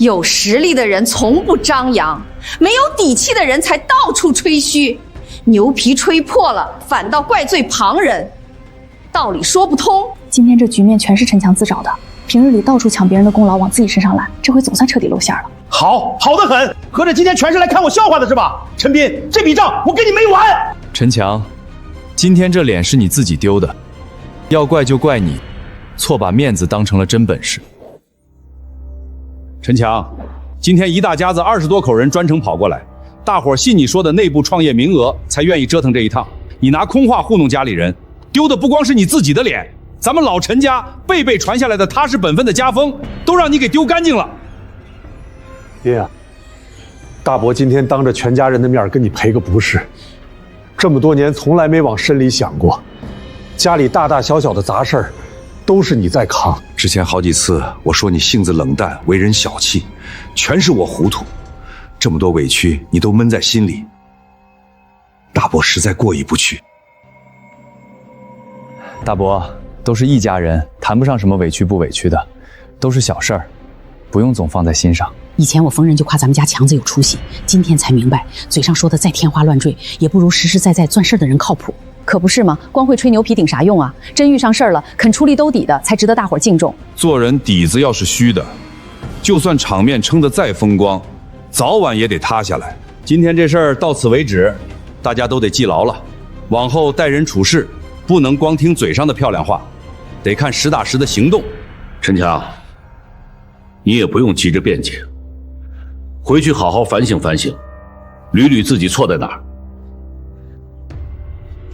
有实力的人从不张扬，没有底气的人才到处吹嘘，牛皮吹破了，反倒怪罪旁人，道理说不通。今天这局面全是陈强自找的，平日里到处抢别人的功劳往自己身上揽，这回总算彻底露馅了。好得很，合着今天全是来看我笑话的是吧？陈斌，这笔账我跟你没完。陈强，今天这脸是你自己丢的，要怪就怪你，错把面子当成了真本事。陈强，今天一大家子20多口人专程跑过来，大伙信你说的内部创业名额，才愿意折腾这一趟。你拿空话糊弄家里人，丢的不光是你自己的脸，咱们老陈家辈辈传下来的踏实本分的家风，都让你给丢干净了。爹啊，大伯今天当着全家人的面跟你赔个不是，这么多年从来没往深里想过，家里大大小小的杂事儿都是你在扛。之前好几次我说你性子冷淡，为人小气，全是我糊涂。这么多委屈你都闷在心里，大伯实在过意不去。大伯，都是一家人，谈不上什么委屈不委屈的，都是小事儿，不用总放在心上。以前我逢人就夸咱们家强子有出息，今天才明白，嘴上说的再天花乱坠，也不如实实在在钻事儿的人靠谱。可不是吗？光会吹牛皮顶啥用啊？真遇上事儿了，肯出力兜底的，才值得大伙敬重。做人底子要是虚的，就算场面撑得再风光，早晚也得塌下来。今天这事儿到此为止，大家都得记牢了。往后待人处事，不能光听嘴上的漂亮话，得看实打实的行动。陈强，你也不用急着辩解，回去好好反省反省，捋捋自己错在哪儿。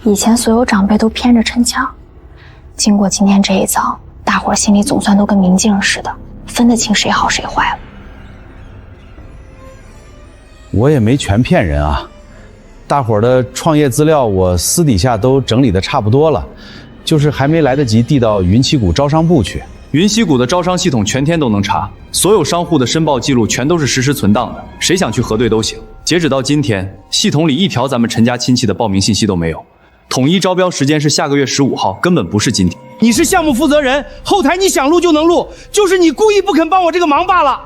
以前所有长辈都偏着陈强，经过今天这一遭，大伙儿心里总算都跟明镜似的，分得清谁好谁坏了。我也没全骗人啊，大伙儿的创业资料我私底下都整理的差不多了，就是还没来得及递到云栖谷招商部去。云栖谷的招商系统全天都能查，所有商户的申报记录全都是实时存档的，谁想去核对都行。截止到今天，系统里一条咱们陈家亲戚的报名信息都没有。统一招标时间是下个月15号，根本不是今天。你是项目负责人，后台你想录就能录，就是你故意不肯帮我这个忙罢了。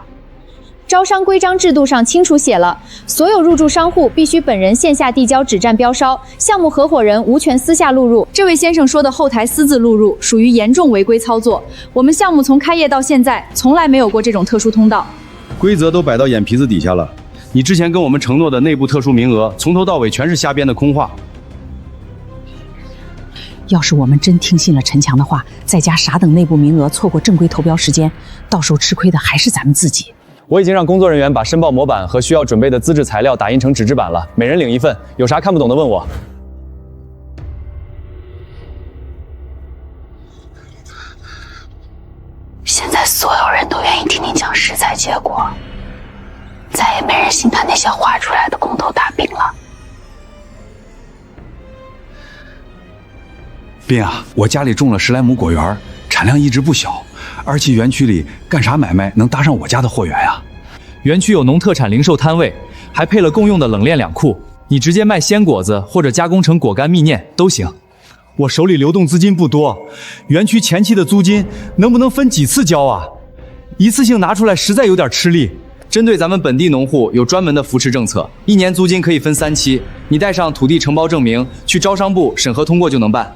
招商规章制度上清楚写了，所有入驻商户必须本人线下递交纸站标烧，项目合伙人无权私下录入。这位先生说的后台私自录入，属于严重违规操作。我们项目从开业到现在，从来没有过这种特殊通道。规则都摆到眼皮子底下了，你之前跟我们承诺的内部特殊名额，从头到尾全是瞎编的空话。要是我们真听信了陈强的话，在家傻等内部名额，错过正规投标时间，到时候吃亏的还是咱们自己。我已经让工作人员把申报模板和需要准备的资质材料打印成纸质版了，每人领1份，有啥看不懂的问我。现在所有人都愿意听你讲实在结果，再也没人信他那些画出来的空头大饼了。斌啊，我家里种了10来亩果园，产量一直不小。二期园区里干啥买卖能搭上我家的货源呀？园区有农特产零售摊位，还配了共用的冷链2库，你直接卖鲜果子或者加工成果干蜜饯都行。我手里流动资金不多，园区前期的租金能不能分几次交啊？一次性拿出来实在有点吃力。针对咱们本地农户有专门的扶持政策，1年租金可以分3期，你带上土地承包证明去招商部审核通过就能办。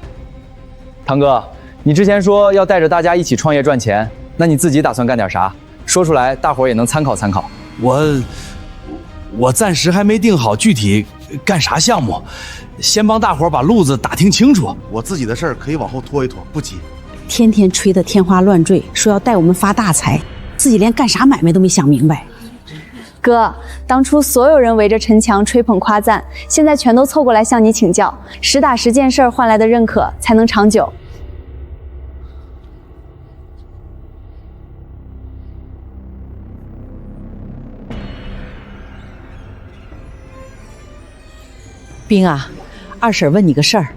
堂哥，你之前说要带着大家一起创业赚钱，那你自己打算干点啥？说出来，大伙儿也能参考参考。我暂时还没定好具体干啥项目，先帮大伙儿把路子打听清楚。我自己的事儿可以往后拖一拖，不急。天天吹得天花乱坠，说要带我们发大财，自己连干啥买卖都没想明白。哥，当初所有人围着陈强吹捧夸赞，现在全都凑过来向你请教，实打实件事儿换来的认可才能长久。冰啊，二婶问你个事儿。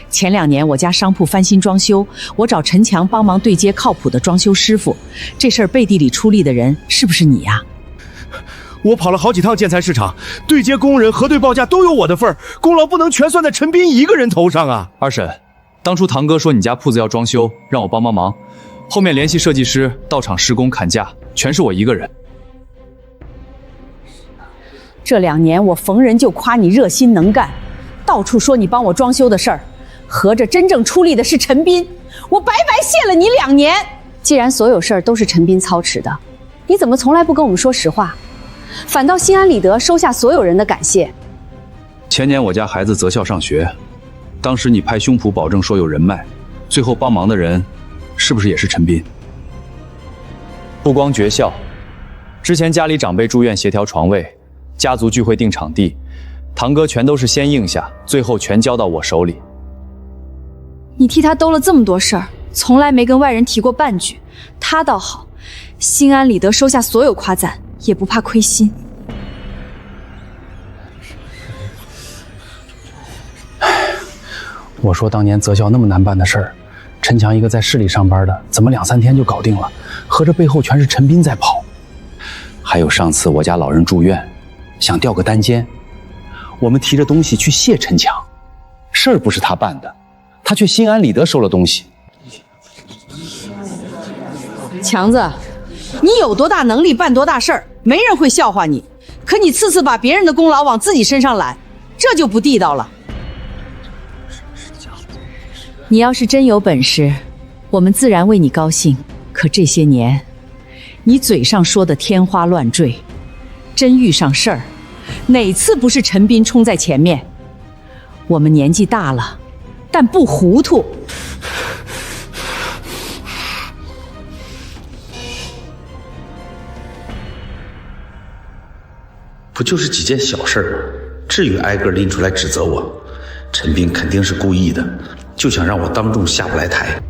前2年我家商铺翻新装修，我找陈强帮忙对接靠谱的装修师傅，这事儿背地里出力的人是不是你呀？我跑了好几趟建材市场，对接工人、核对报价都有我的份儿，功劳不能全算在陈斌一个人头上啊！二婶，当初堂哥说你家铺子要装修，让我帮忙，后面联系设计师到场施工砍价，全是我一个人。这2年我逢人就夸你热心能干，到处说你帮我装修的事儿，合着真正出力的是陈斌，我白白谢了你2年。既然所有事儿都是陈斌操持的，你怎么从来不跟我们说实话，反倒心安理得收下所有人的感谢？前年我家孩子择校上学，当时你拍胸脯保证说有人脉，最后帮忙的人是不是也是陈斌？不光绝校，之前家里长辈住院协调床位，家族聚会定场地，堂哥全都是先应下，最后全交到我手里。你替他兜了这么多事儿，从来没跟外人提过半句，他倒好，心安理得收下所有夸赞，也不怕亏心。我说当年择校那么难办的事儿，陈强一个在市里上班的，怎么2、3天就搞定了？合着背后全是陈斌在跑。还有上次我家老人住院，想调个单间，我们提着东西去谢陈强，事儿不是他办的，他却心安理得收了东西。强子，你有多大能力办多大事儿，没人会笑话你。可你次次把别人的功劳往自己身上揽，这就不地道了。你要是真有本事，我们自然为你高兴。可这些年，你嘴上说的天花乱坠，真遇上事儿，哪次不是陈斌冲在前面？我们年纪大了，但不糊涂。不就是几件小事吗？至于挨个拎出来指责我？陈斌肯定是故意的，就想让我当众下不来台。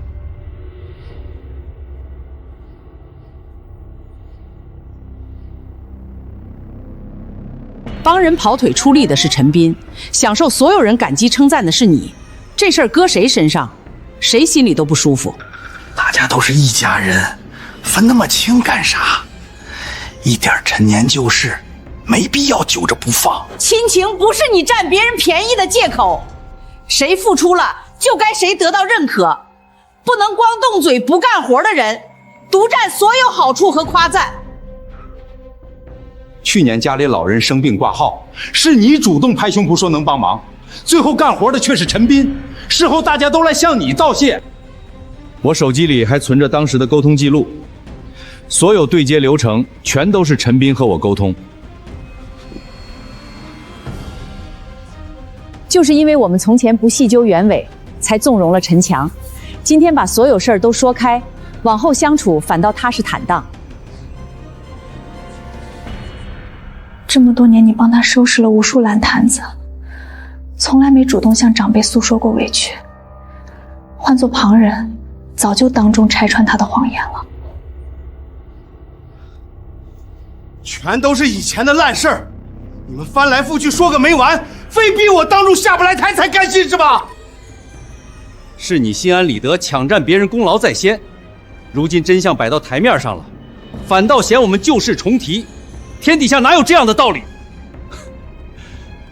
帮人跑腿出力的是陈斌，享受所有人感激称赞的是你。这事儿搁谁身上，谁心里都不舒服。大家都是一家人，分那么清干啥？一点陈年旧事，没必要揪着不放。亲情不是你占别人便宜的借口，谁付出了就该谁得到认可，不能光动嘴不干活的人独占所有好处和夸赞。去年家里老人生病挂号，是你主动拍胸脯说能帮忙，最后干活的却是陈斌，事后大家都来向你道谢。我手机里还存着当时的沟通记录，所有对接流程全都是陈斌和我沟通。就是因为我们从前不细究原委，才纵容了陈强。今天把所有事儿都说开，往后相处反倒踏实坦荡。这么多年，你帮他收拾了无数烂摊子，从来没主动向长辈诉说过委屈。换做旁人，早就当众拆穿他的谎言了。全都是以前的烂事儿，你们翻来覆去说个没完，非逼我当众下不来台才甘心是吧？是你心安理得抢占别人功劳在先，如今真相摆到台面上了，反倒嫌我们旧事重提，天底下哪有这样的道理？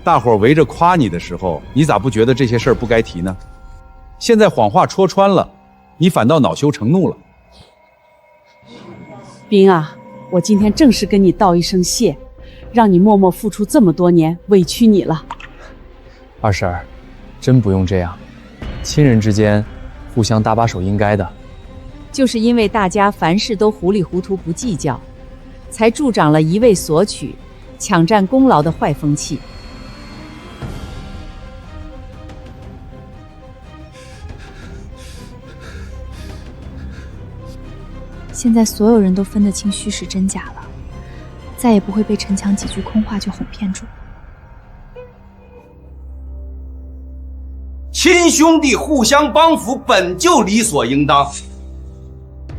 大伙儿围着夸你的时候，你咋不觉得这些事儿不该提呢？现在谎话戳穿了，你反倒恼羞成怒了。斌啊，我今天正式跟你道一声谢，让你默默付出这么多年，委屈你了。二婶儿，真不用这样，亲人之间互相搭把手应该的。就是因为大家凡事都糊里糊涂不计较，才助长了一味索取、抢占功劳的坏风气。现在所有人都分得清虚实真假了，再也不会被陈强几句空话就哄骗住。亲兄弟互相帮扶本就理所应当，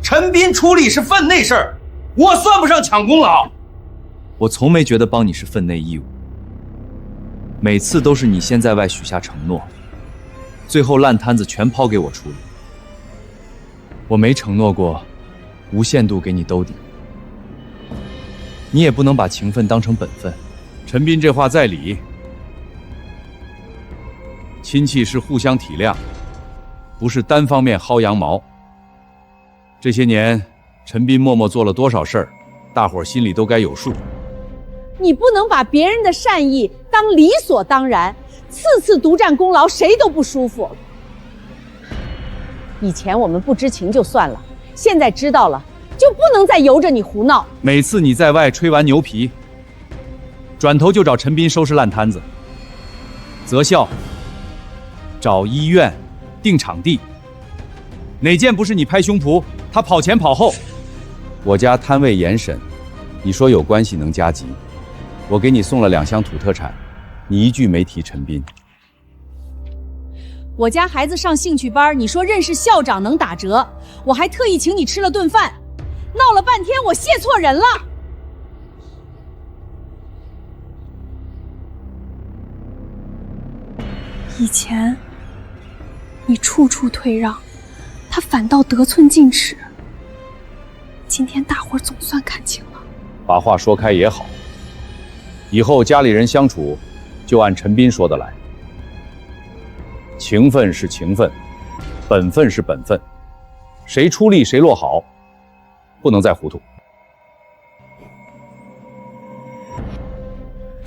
陈斌出力是分内事儿，我算不上抢功劳。我从没觉得帮你是分内义务，每次都是你先在外许下承诺，最后烂摊子全抛给我处理。我没承诺过无限度给你兜底，你也不能把情分当成本分。陈斌这话在理，亲戚是互相体谅，不是单方面薅羊毛。这些年陈斌默默做了多少事儿，大伙儿心里都该有数。你不能把别人的善意当理所当然，次次独占功劳，谁都不舒服。以前我们不知情就算了，现在知道了，就不能再由着你胡闹。每次你在外吹完牛皮，转头就找陈斌收拾烂摊子，择校、找医院、定场地，哪件不是你拍胸脯，他跑前跑后？我家摊位严审，你说有关系能加急，我给你送了2箱土特产，你一句没提陈斌。我家孩子上兴趣班，你说认识校长能打折，我还特意请你吃了顿饭，闹了半天我谢错人了。以前你处处退让，他反倒得寸进尺。今天大伙儿总算看清了。把话说开也好，以后家里人相处就按陈斌说的来。情分是情分，本分是本分，谁出力谁落好，不能再糊涂。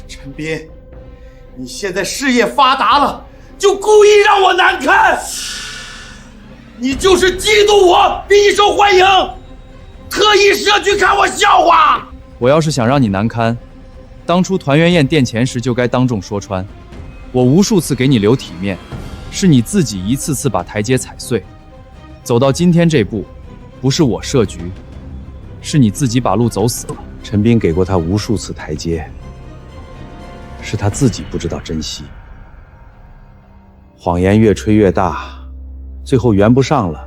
陈斌，你现在事业发达了，就故意让我难堪，你就是嫉妒我比你受欢迎，特意设局看我笑话。我要是想让你难堪，当初团圆宴殿前时就该当众说穿。我无数次给你留体面，是你自己一次次把台阶踩碎。走到今天这步，不是我设局，是你自己把路走死了。陈斌给过他无数次台阶，是他自己不知道珍惜。谎言越吹越大，最后圆不上了，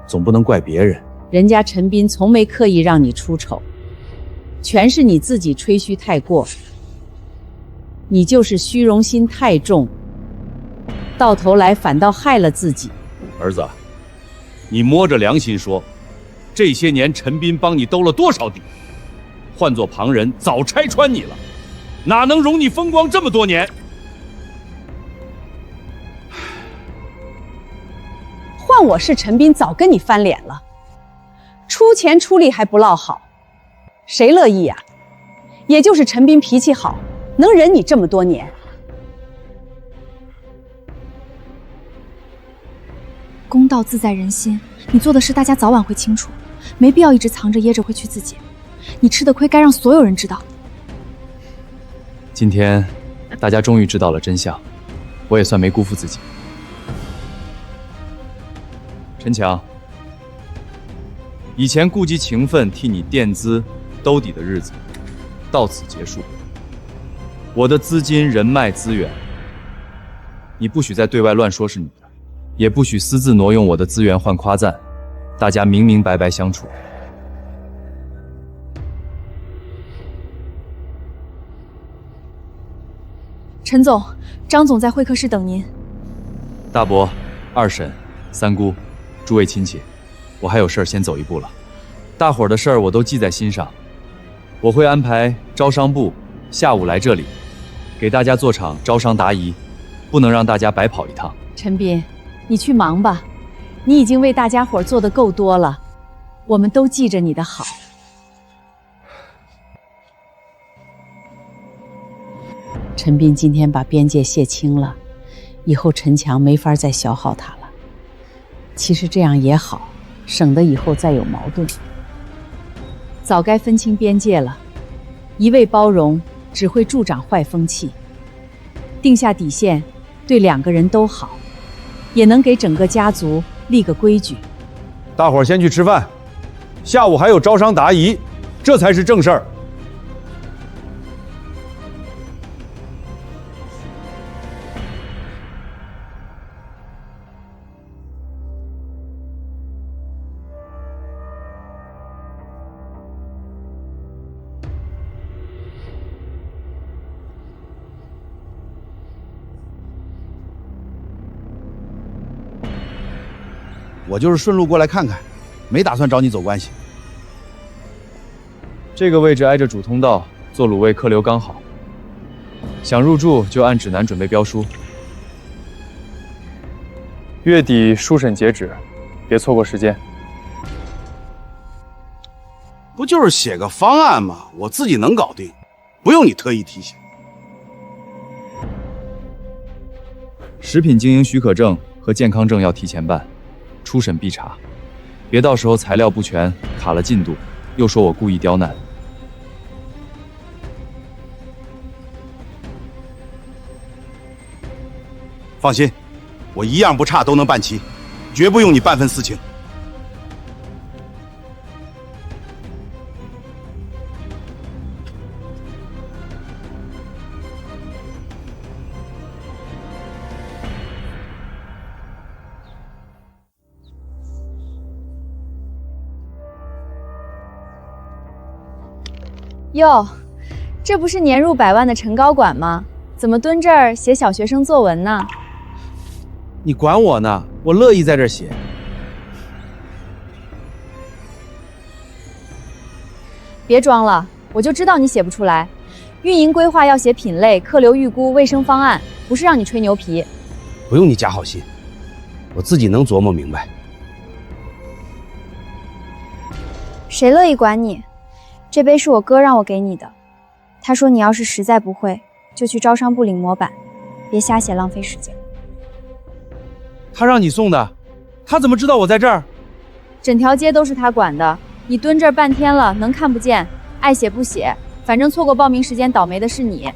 总不能怪别人。人家陈斌从没刻意让你出丑，全是你自己吹嘘太过。你就是虚荣心太重，到头来反倒害了自己。儿子，你摸着良心说，这些年陈斌帮你兜了多少底？换做旁人早拆穿你了，哪能容你风光这么多年？换我是陈斌，早跟你翻脸了。出钱出力还不落好，谁乐意呀？也就是陈斌脾气好，能忍你这么多年。公道自在人心，你做的事大家早晚会清楚，没必要一直藏着掖着委屈自己。你吃的亏该让所有人知道。今天大家终于知道了真相，我也算没辜负自己。陈强，以前顾及情分替你垫资兜底的日子到此结束。我的资金、人脉、资源，你不许再对外乱说是你的，也不许私自挪用我的资源换夸赞，大家明明白白相处。陈总，张总在会客室等您。大伯、二婶、三姑，诸位亲戚，我还有事儿先走一步了。大伙儿的事儿我都记在心上，我会安排招商部下午来这里，给大家做场招商答疑，不能让大家白跑一趟。陈斌，你去忙吧，你已经为大家伙做得够多了，我们都记着你的好。陈斌今天把边界卸清了，以后陈强没法再消耗他了。其实这样也好，省得以后再有矛盾。早该分清边界了，一味包容只会助长坏风气。定下底线，对2个人都好，也能给整个家族立个规矩。大伙儿先去吃饭，下午还有招商答疑，这才是正事儿。我就是顺路过来看看，没打算找你走关系。这个位置挨着主通道，做卤味客流刚好。想入住就按指南准备标书。月底书审截止，别错过时间。不就是写个方案吗？我自己能搞定。不用你特意提醒。食品经营许可证和健康证要提前办，初审必查，别到时候材料不全，卡了进度，又说我故意刁难。放心，我一样不差都能办齐，绝不用你半分私情。哟，这不是年入100万的陈高管吗？怎么蹲这儿写小学生作文呢？你管我呢？我乐意在这儿写。别装了，我就知道你写不出来。运营规划要写品类、客流预估、卫生方案，不是让你吹牛皮。不用你假好心，我自己能琢磨明白。谁乐意管你？这杯是我哥让我给你的，他说你要是实在不会，就去招商部领模板，别瞎写浪费时间。他让你送的，他怎么知道我在这儿？整条街都是他管的，你蹲这儿半天了，能看不见？爱写不写，反正错过报名时间，倒霉的是你。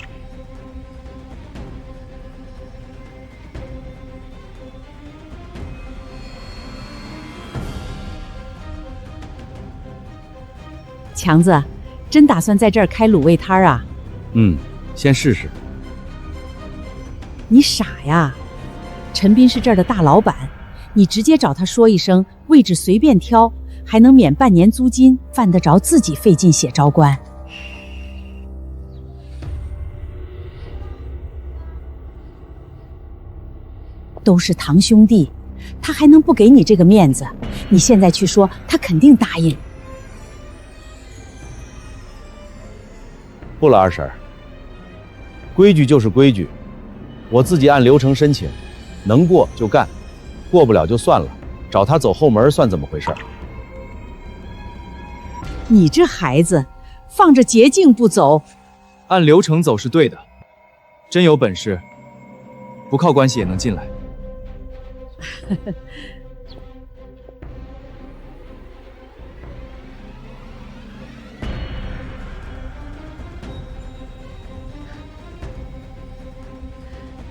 强子，真打算在这儿开卤味摊啊？先试试。你傻呀！陈斌是这儿的大老板，你直接找他说一声，位置随便挑，还能免半年租金，犯得着自己费劲写招关？都是堂兄弟，他还能不给你这个面子？你现在去说，他肯定答应。不了，二婶，规矩就是规矩，我自己按流程申请，能过就干，过不了就算了，找他走后门算怎么回事？你这孩子，放着捷径不走，按流程走是对的，真有本事，不靠关系也能进来。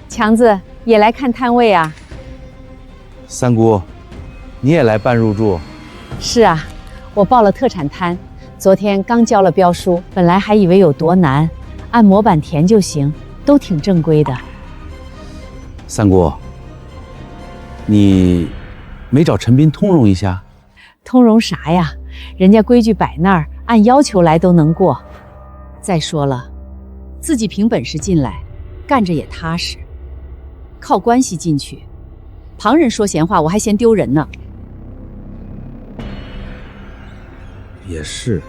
强子也来看摊位啊？三姑，你也来办入住？是啊，我报了特产摊，昨天刚交了标书，本来还以为有多难，按模板填就行，都挺正规的。三姑，你没找陈斌通融一下？通融啥呀？人家规矩摆那儿，按要求来都能过。再说了，自己凭本事进来，干着也踏实。靠关系进去，旁人说闲话我还嫌丢人呢。也是，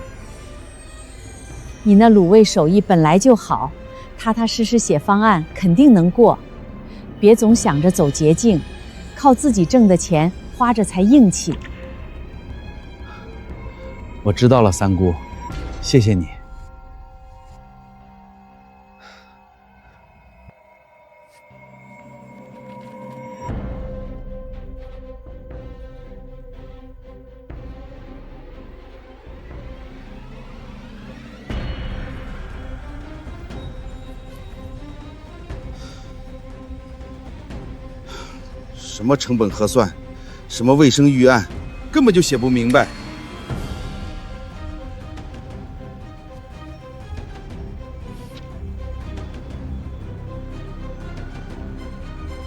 你那卤味手艺本来就好，踏踏实实写方案肯定能过。别总想着走捷径，靠自己挣的钱花着才硬气。我知道了，三姑，谢谢你。什么成本核算，什么卫生预案，根本就写不明白。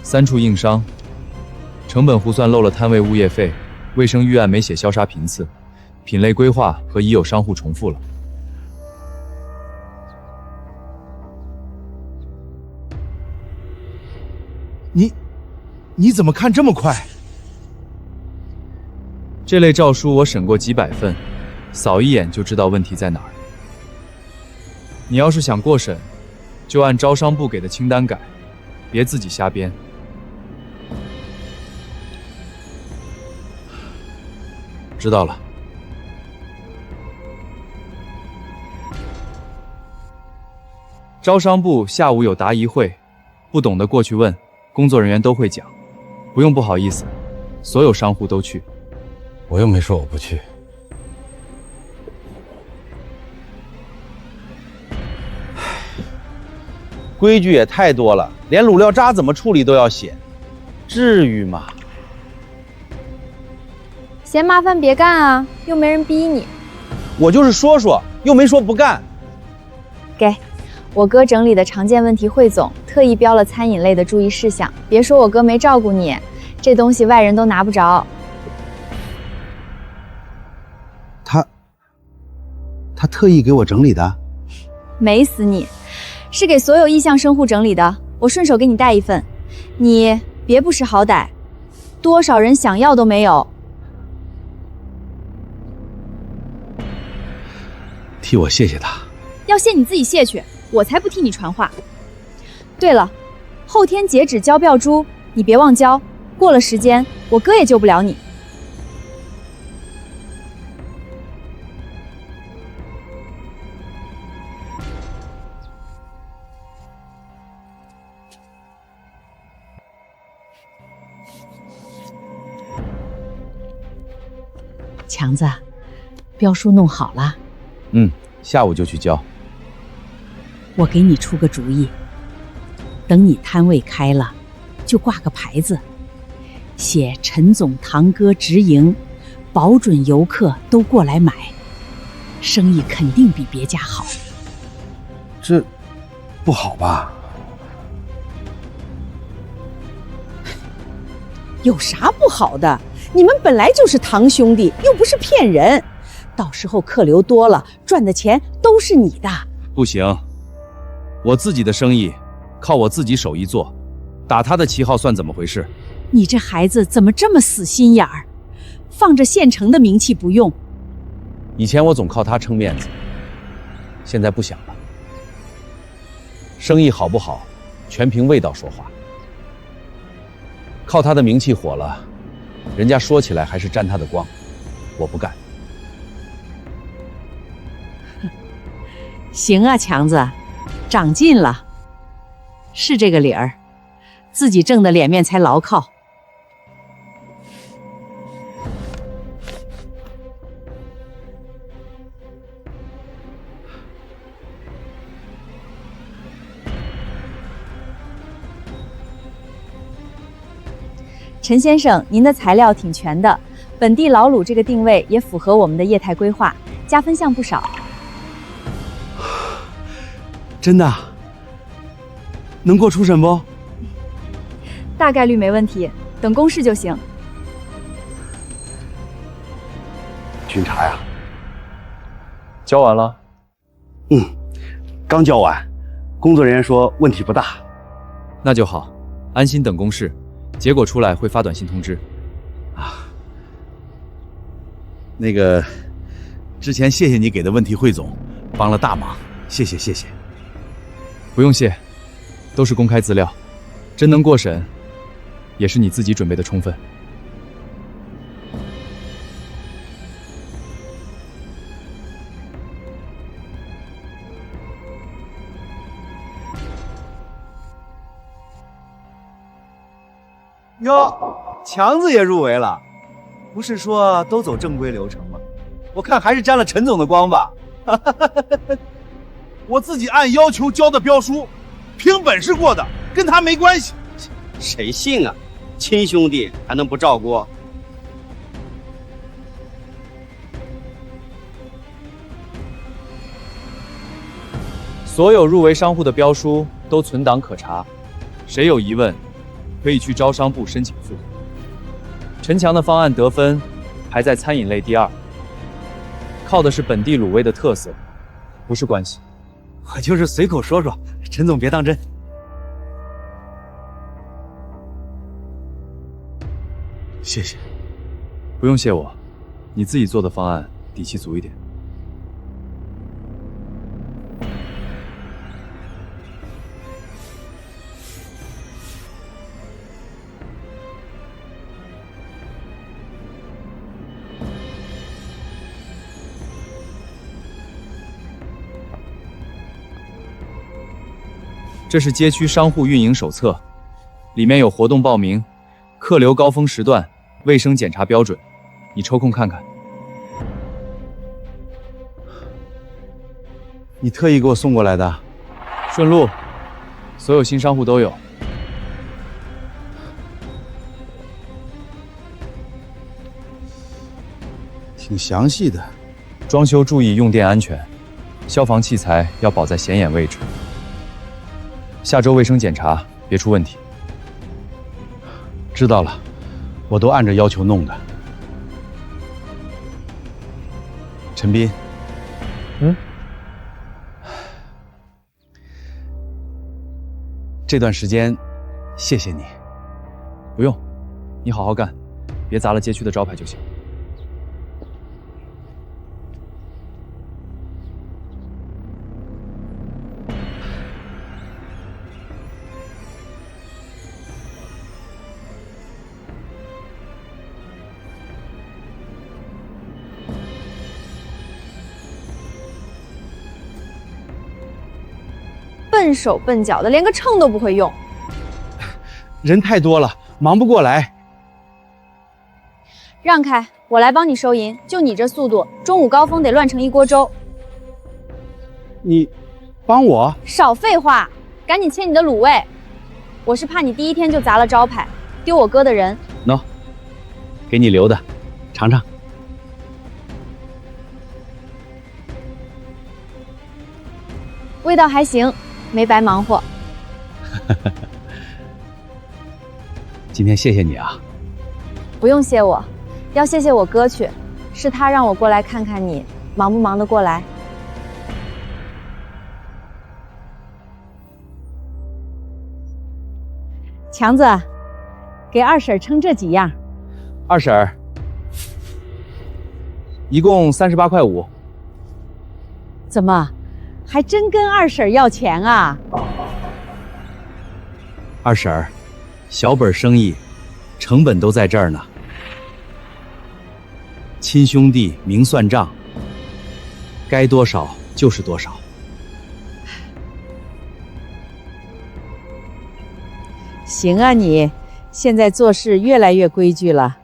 3处硬伤，成本胡算漏了摊位物业费，卫生预案没写消杀频次，品类规划和已有商户重复了。你怎么看这么快？这类诏书我审过几百份，扫一眼就知道问题在哪儿。你要是想过审，就按招商部给的清单改，别自己瞎编。知道了。招商部下午有答疑会，不懂的过去问，工作人员都会讲，不用不好意思，所有商户都去。我又没说我不去。规矩也太多了，连卤料渣怎么处理都要写，至于吗？嫌麻烦别干啊，又没人逼你。我就是说说，又没说不干。给，我哥整理的常见问题汇总，特意标了餐饮类的注意事项。别说我哥没照顾你，这东西外人都拿不着。他特意给我整理的？美死你！是给所有意向生户整理的，我顺手给你带一份，你别不识好歹，多少人想要都没有。替我谢谢他。要谢你自己谢去，我才不替你传话。对了，后天截止交标书，你别忘交，过了时间，我哥也救不了你。强子，标书弄好了。下午就去交。我给你出个主意，等你摊位开了，就挂个牌子，写陈总堂哥直营，保准游客都过来买，生意肯定比别家好。这不好吧？有啥不好的？你们本来就是堂兄弟，又不是骗人。到时候客流多了，赚的钱都是你的。不行，我自己的生意靠我自己手艺做，打他的旗号算怎么回事？你这孩子怎么这么死心眼儿？放着县城的名气不用。以前我总靠他撑面子，现在不想了。生意好不好，全凭味道说话。靠他的名气火了，人家说起来还是沾他的光，我不干。行啊，强子，长进了，是这个理儿，自己挣的脸面才牢靠。陈先生，您的材料挺全的，本地老卤这个定位也符合我们的业态规划，加分项不少。真的？能过初审不？大概率没问题，等公示就行。军茶呀？交完了？刚交完，工作人员说问题不大。那就好，安心等公示，结果出来会发短信通知。那个，之前谢谢你给的问题汇总，帮了大忙，谢谢谢谢。不用谢，都是公开资料，真能过审，也是你自己准备的充分。哟，强子也入围了，不是说都走正规流程吗？我看还是沾了陈总的光吧。我自己按要求交的标书，凭本事过的，跟他没关系。谁信啊？亲兄弟还能不照顾？所有入围商户的标书都存档可查，谁有疑问，可以去招商部申请复核。陈强的方案得分排在餐饮类第2，靠的是本地卤味的特色，不是关系。我就是随口说说，陈总别当真。谢谢。不用谢我，你自己做的方案底气足一点。这是街区商户运营手册，里面有活动报名、客流高峰时段、卫生检查标准，你抽空看看。你特意给我送过来的？顺路，所有新商户都有。挺详细的。装修注意用电安全，消防器材要保在显眼位置。下周卫生检查，别出问题。知道了，我都按照要求弄的。陈斌，这段时间，谢谢你。不用，你好好干，别砸了街区的招牌就行。笨手笨脚的，连个秤都不会用。人太多了，忙不过来。让开，我来帮你收银。就你这速度，中午高峰得乱成一锅粥。你帮我？少废话，赶紧切你的卤味。我是怕你第一天就砸了招牌，丢我哥的人。喏，给你留的，尝尝。味道还行，没白忙活。今天谢谢你啊。不用谢我，要谢谢我哥去，是他让我过来看看你忙不忙得过来。强子，给二婶称这几样。二婶，一共38块5。怎么，还真跟二婶要钱啊？二婶儿，小本生意，成本都在这儿呢。亲兄弟明算账，该多少就是多少。行啊你，现在做事越来越规矩了。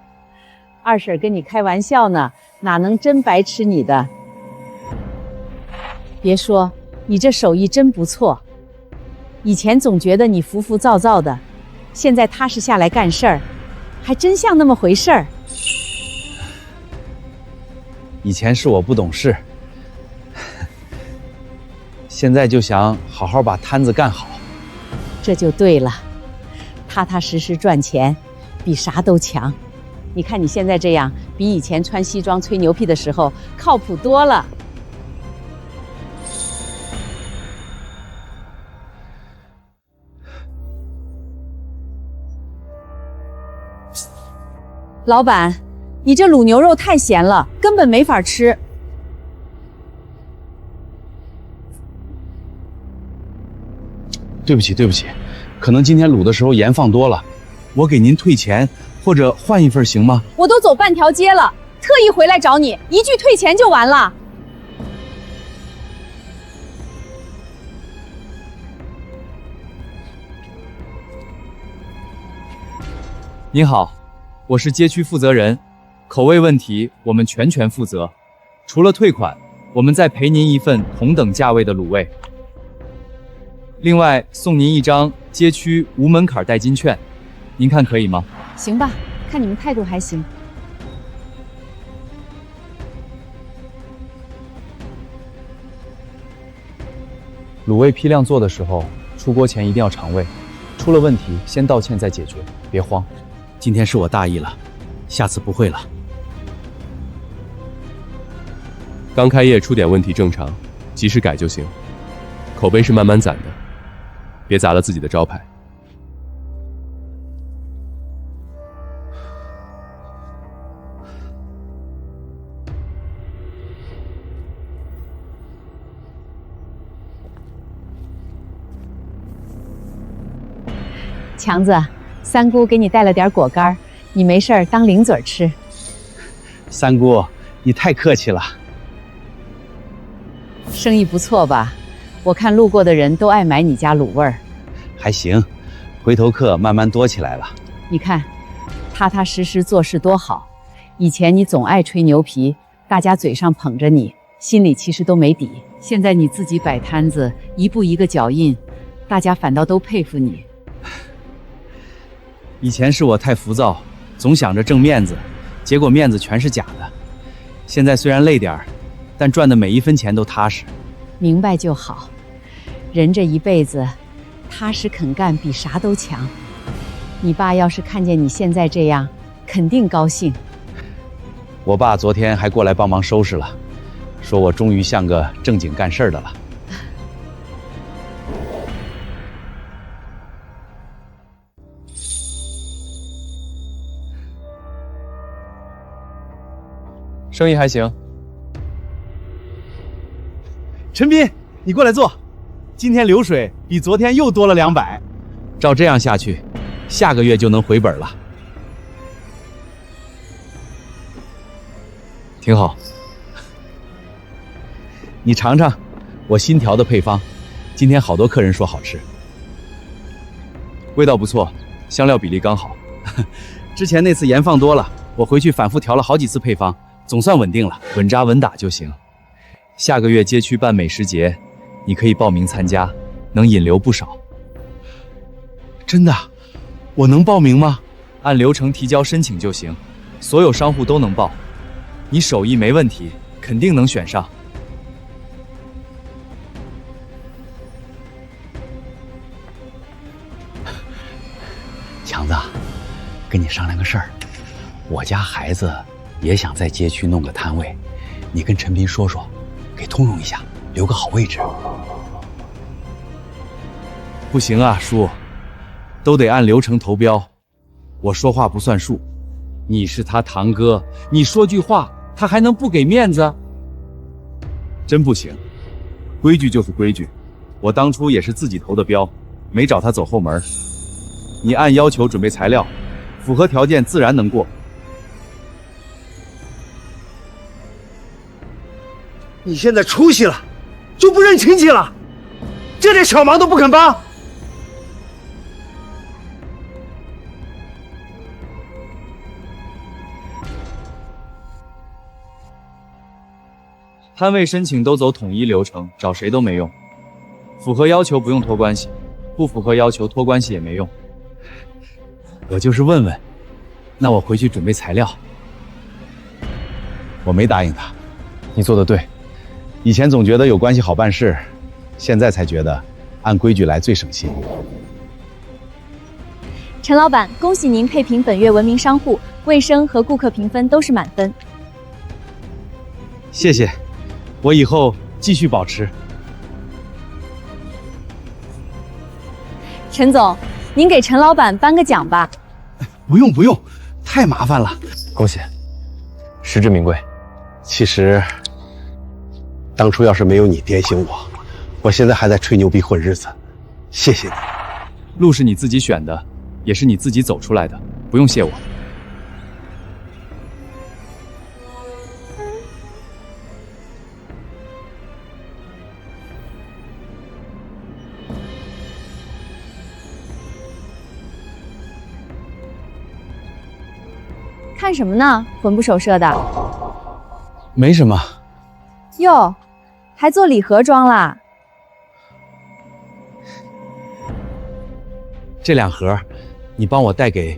二婶跟你开玩笑呢，哪能真白吃你的？别说，你这手艺真不错。以前总觉得你浮浮躁躁的，现在踏实下来干事儿，还真像那么回事儿。以前是我不懂事，现在就想好好把摊子干好。这就对了，踏踏实实赚钱，比啥都强。你看你现在这样，比以前穿西装吹牛屁的时候靠谱多了。老板，你这卤牛肉太咸了，根本没法吃。对不起，对不起，可能今天卤的时候盐放多了，我给您退钱或者换一份行吗？我都走半条街了，特意回来找你，一句退钱就完了。您好，我是街区负责人，口味问题我们全权负责，除了退款，我们再赔您一份同等价位的卤味，另外送您一张街区无门槛代金券，您看可以吗？行吧，看你们态度还行。卤味批量做的时候，出锅前一定要尝味，出了问题先道歉再解决，别慌。今天是我大意了，下次不会了。刚开业出点问题正常，及时改就行。口碑是慢慢攒的，别砸了自己的招牌。强子，三姑给你带了点果干，你没事儿当零嘴吃。三姑，你太客气了。生意不错吧？我看路过的人都爱买你家卤味儿，还行，回头客慢慢多起来了。你看，踏踏实实做事多好。以前你总爱吹牛皮，大家嘴上捧着你，心里其实都没底。现在你自己摆摊子，一步一个脚印，大家反倒都佩服你。以前是我太浮躁，总想着挣面子，结果面子全是假的。现在虽然累点儿，但赚的每一分钱都踏实。明白就好，人这一辈子，踏实肯干比啥都强。你爸要是看见你现在这样，肯定高兴。我爸昨天还过来帮忙收拾了，说我终于像个正经干事的了。生意还行。陈斌，你过来坐。今天流水比昨天又多了200，照这样下去，下个月就能回本了。挺好。你尝尝我新调的配方，今天好多客人说好吃。味道不错，香料比例刚好。之前那次盐放多了，我回去反复调了好几次配方，总算稳定了，稳扎稳打就行。下个月街区办美食节，你可以报名参加，能引流不少。真的？我能报名吗？按流程提交申请就行，所有商户都能报。你手艺没问题，肯定能选上。强子，跟你商量个事儿，我家孩子也想在街区弄个摊位，你跟陈斌说说，给通融一下，留个好位置。不行啊，叔，都得按流程投标，我说话不算数。你是他堂哥，你说句话，他还能不给面子？真不行，规矩就是规矩。我当初也是自己投的标，没找他走后门。你按要求准备材料，符合条件自然能过。你现在出息了，就不认亲戚了，这点小忙都不肯帮。摊位申请都走统一流程，找谁都没用。符合要求不用托关系，不符合要求托关系也没用。我就是问问，那我回去准备材料。我没答应他。你做得对。以前总觉得有关系好办事，现在才觉得按规矩来最省心。陈老板，恭喜您配评本月文明商户，卫生和顾客评分都是满分。谢谢，我以后继续保持。陈总，您给陈老板颁个奖吧。不用不用，太麻烦了。恭喜，实至名归。其实，当初要是没有你点醒我，我现在还在吹牛逼混日子。谢谢你。路是你自己选的，也是你自己走出来的，不用谢我。看什么呢？魂不守舍的。没什么。哟，还做礼盒装啦？这2盒，你帮我带给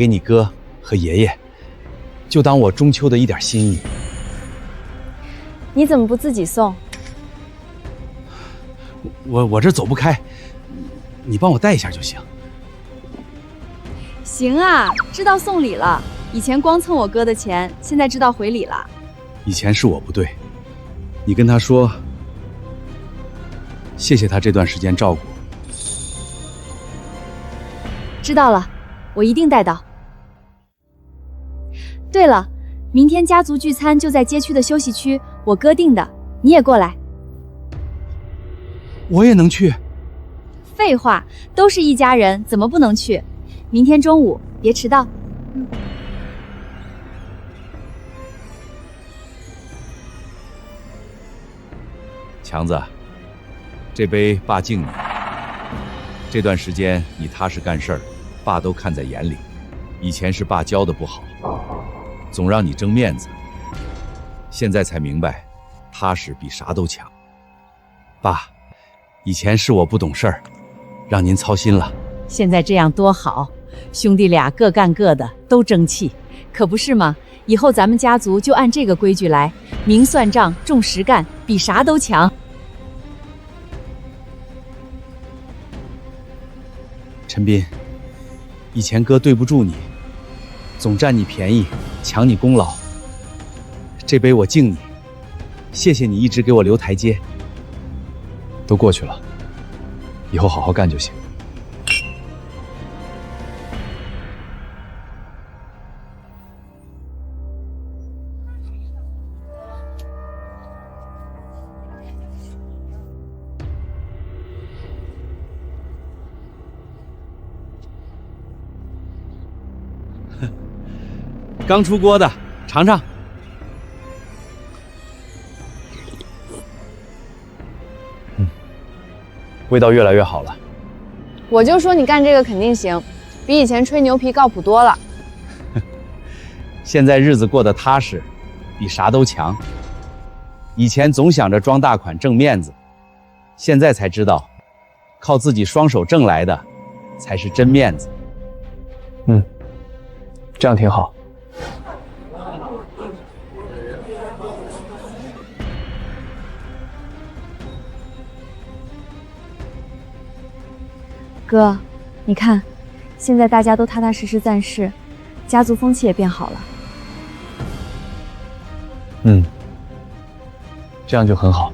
你哥和爷爷，就当我中秋的一点心意。你怎么不自己送？我这走不开，你帮我带一下就行。行啊，知道送礼了。以前光蹭我哥的钱，现在知道回礼了。以前是我不对，你跟他说，谢谢他这段时间照顾。知道了，我一定带到。对了，明天家族聚餐就在街区的休息区，我哥订的，你也过来。我也能去？废话，都是一家人，怎么不能去？明天中午别迟到。强子，这杯爸敬你。这段时间你踏实干事儿，爸都看在眼里。以前是爸教的不好，总让你争面子，现在才明白，踏实比啥都强。爸，以前是我不懂事儿，让您操心了。现在这样多好，兄弟俩各干各的，都争气，可不是吗？以后咱们家族就按这个规矩来，明算账，重实干，比啥都强。陈斌，以前哥对不住你，总占你便宜，抢你功劳。这杯我敬你，谢谢你一直给我留台阶。都过去了，以后好好干就行。刚出锅的，尝尝。味道越来越好了。我就说你干这个肯定行，比以前吹牛皮靠谱多了。现在日子过得踏实，比啥都强。以前总想着装大款挣面子，现在才知道，靠自己双手挣来的，才是真面子。这样挺好。哥，你看，现在大家都踏踏实实干事，家族风气也变好了。这样就很好。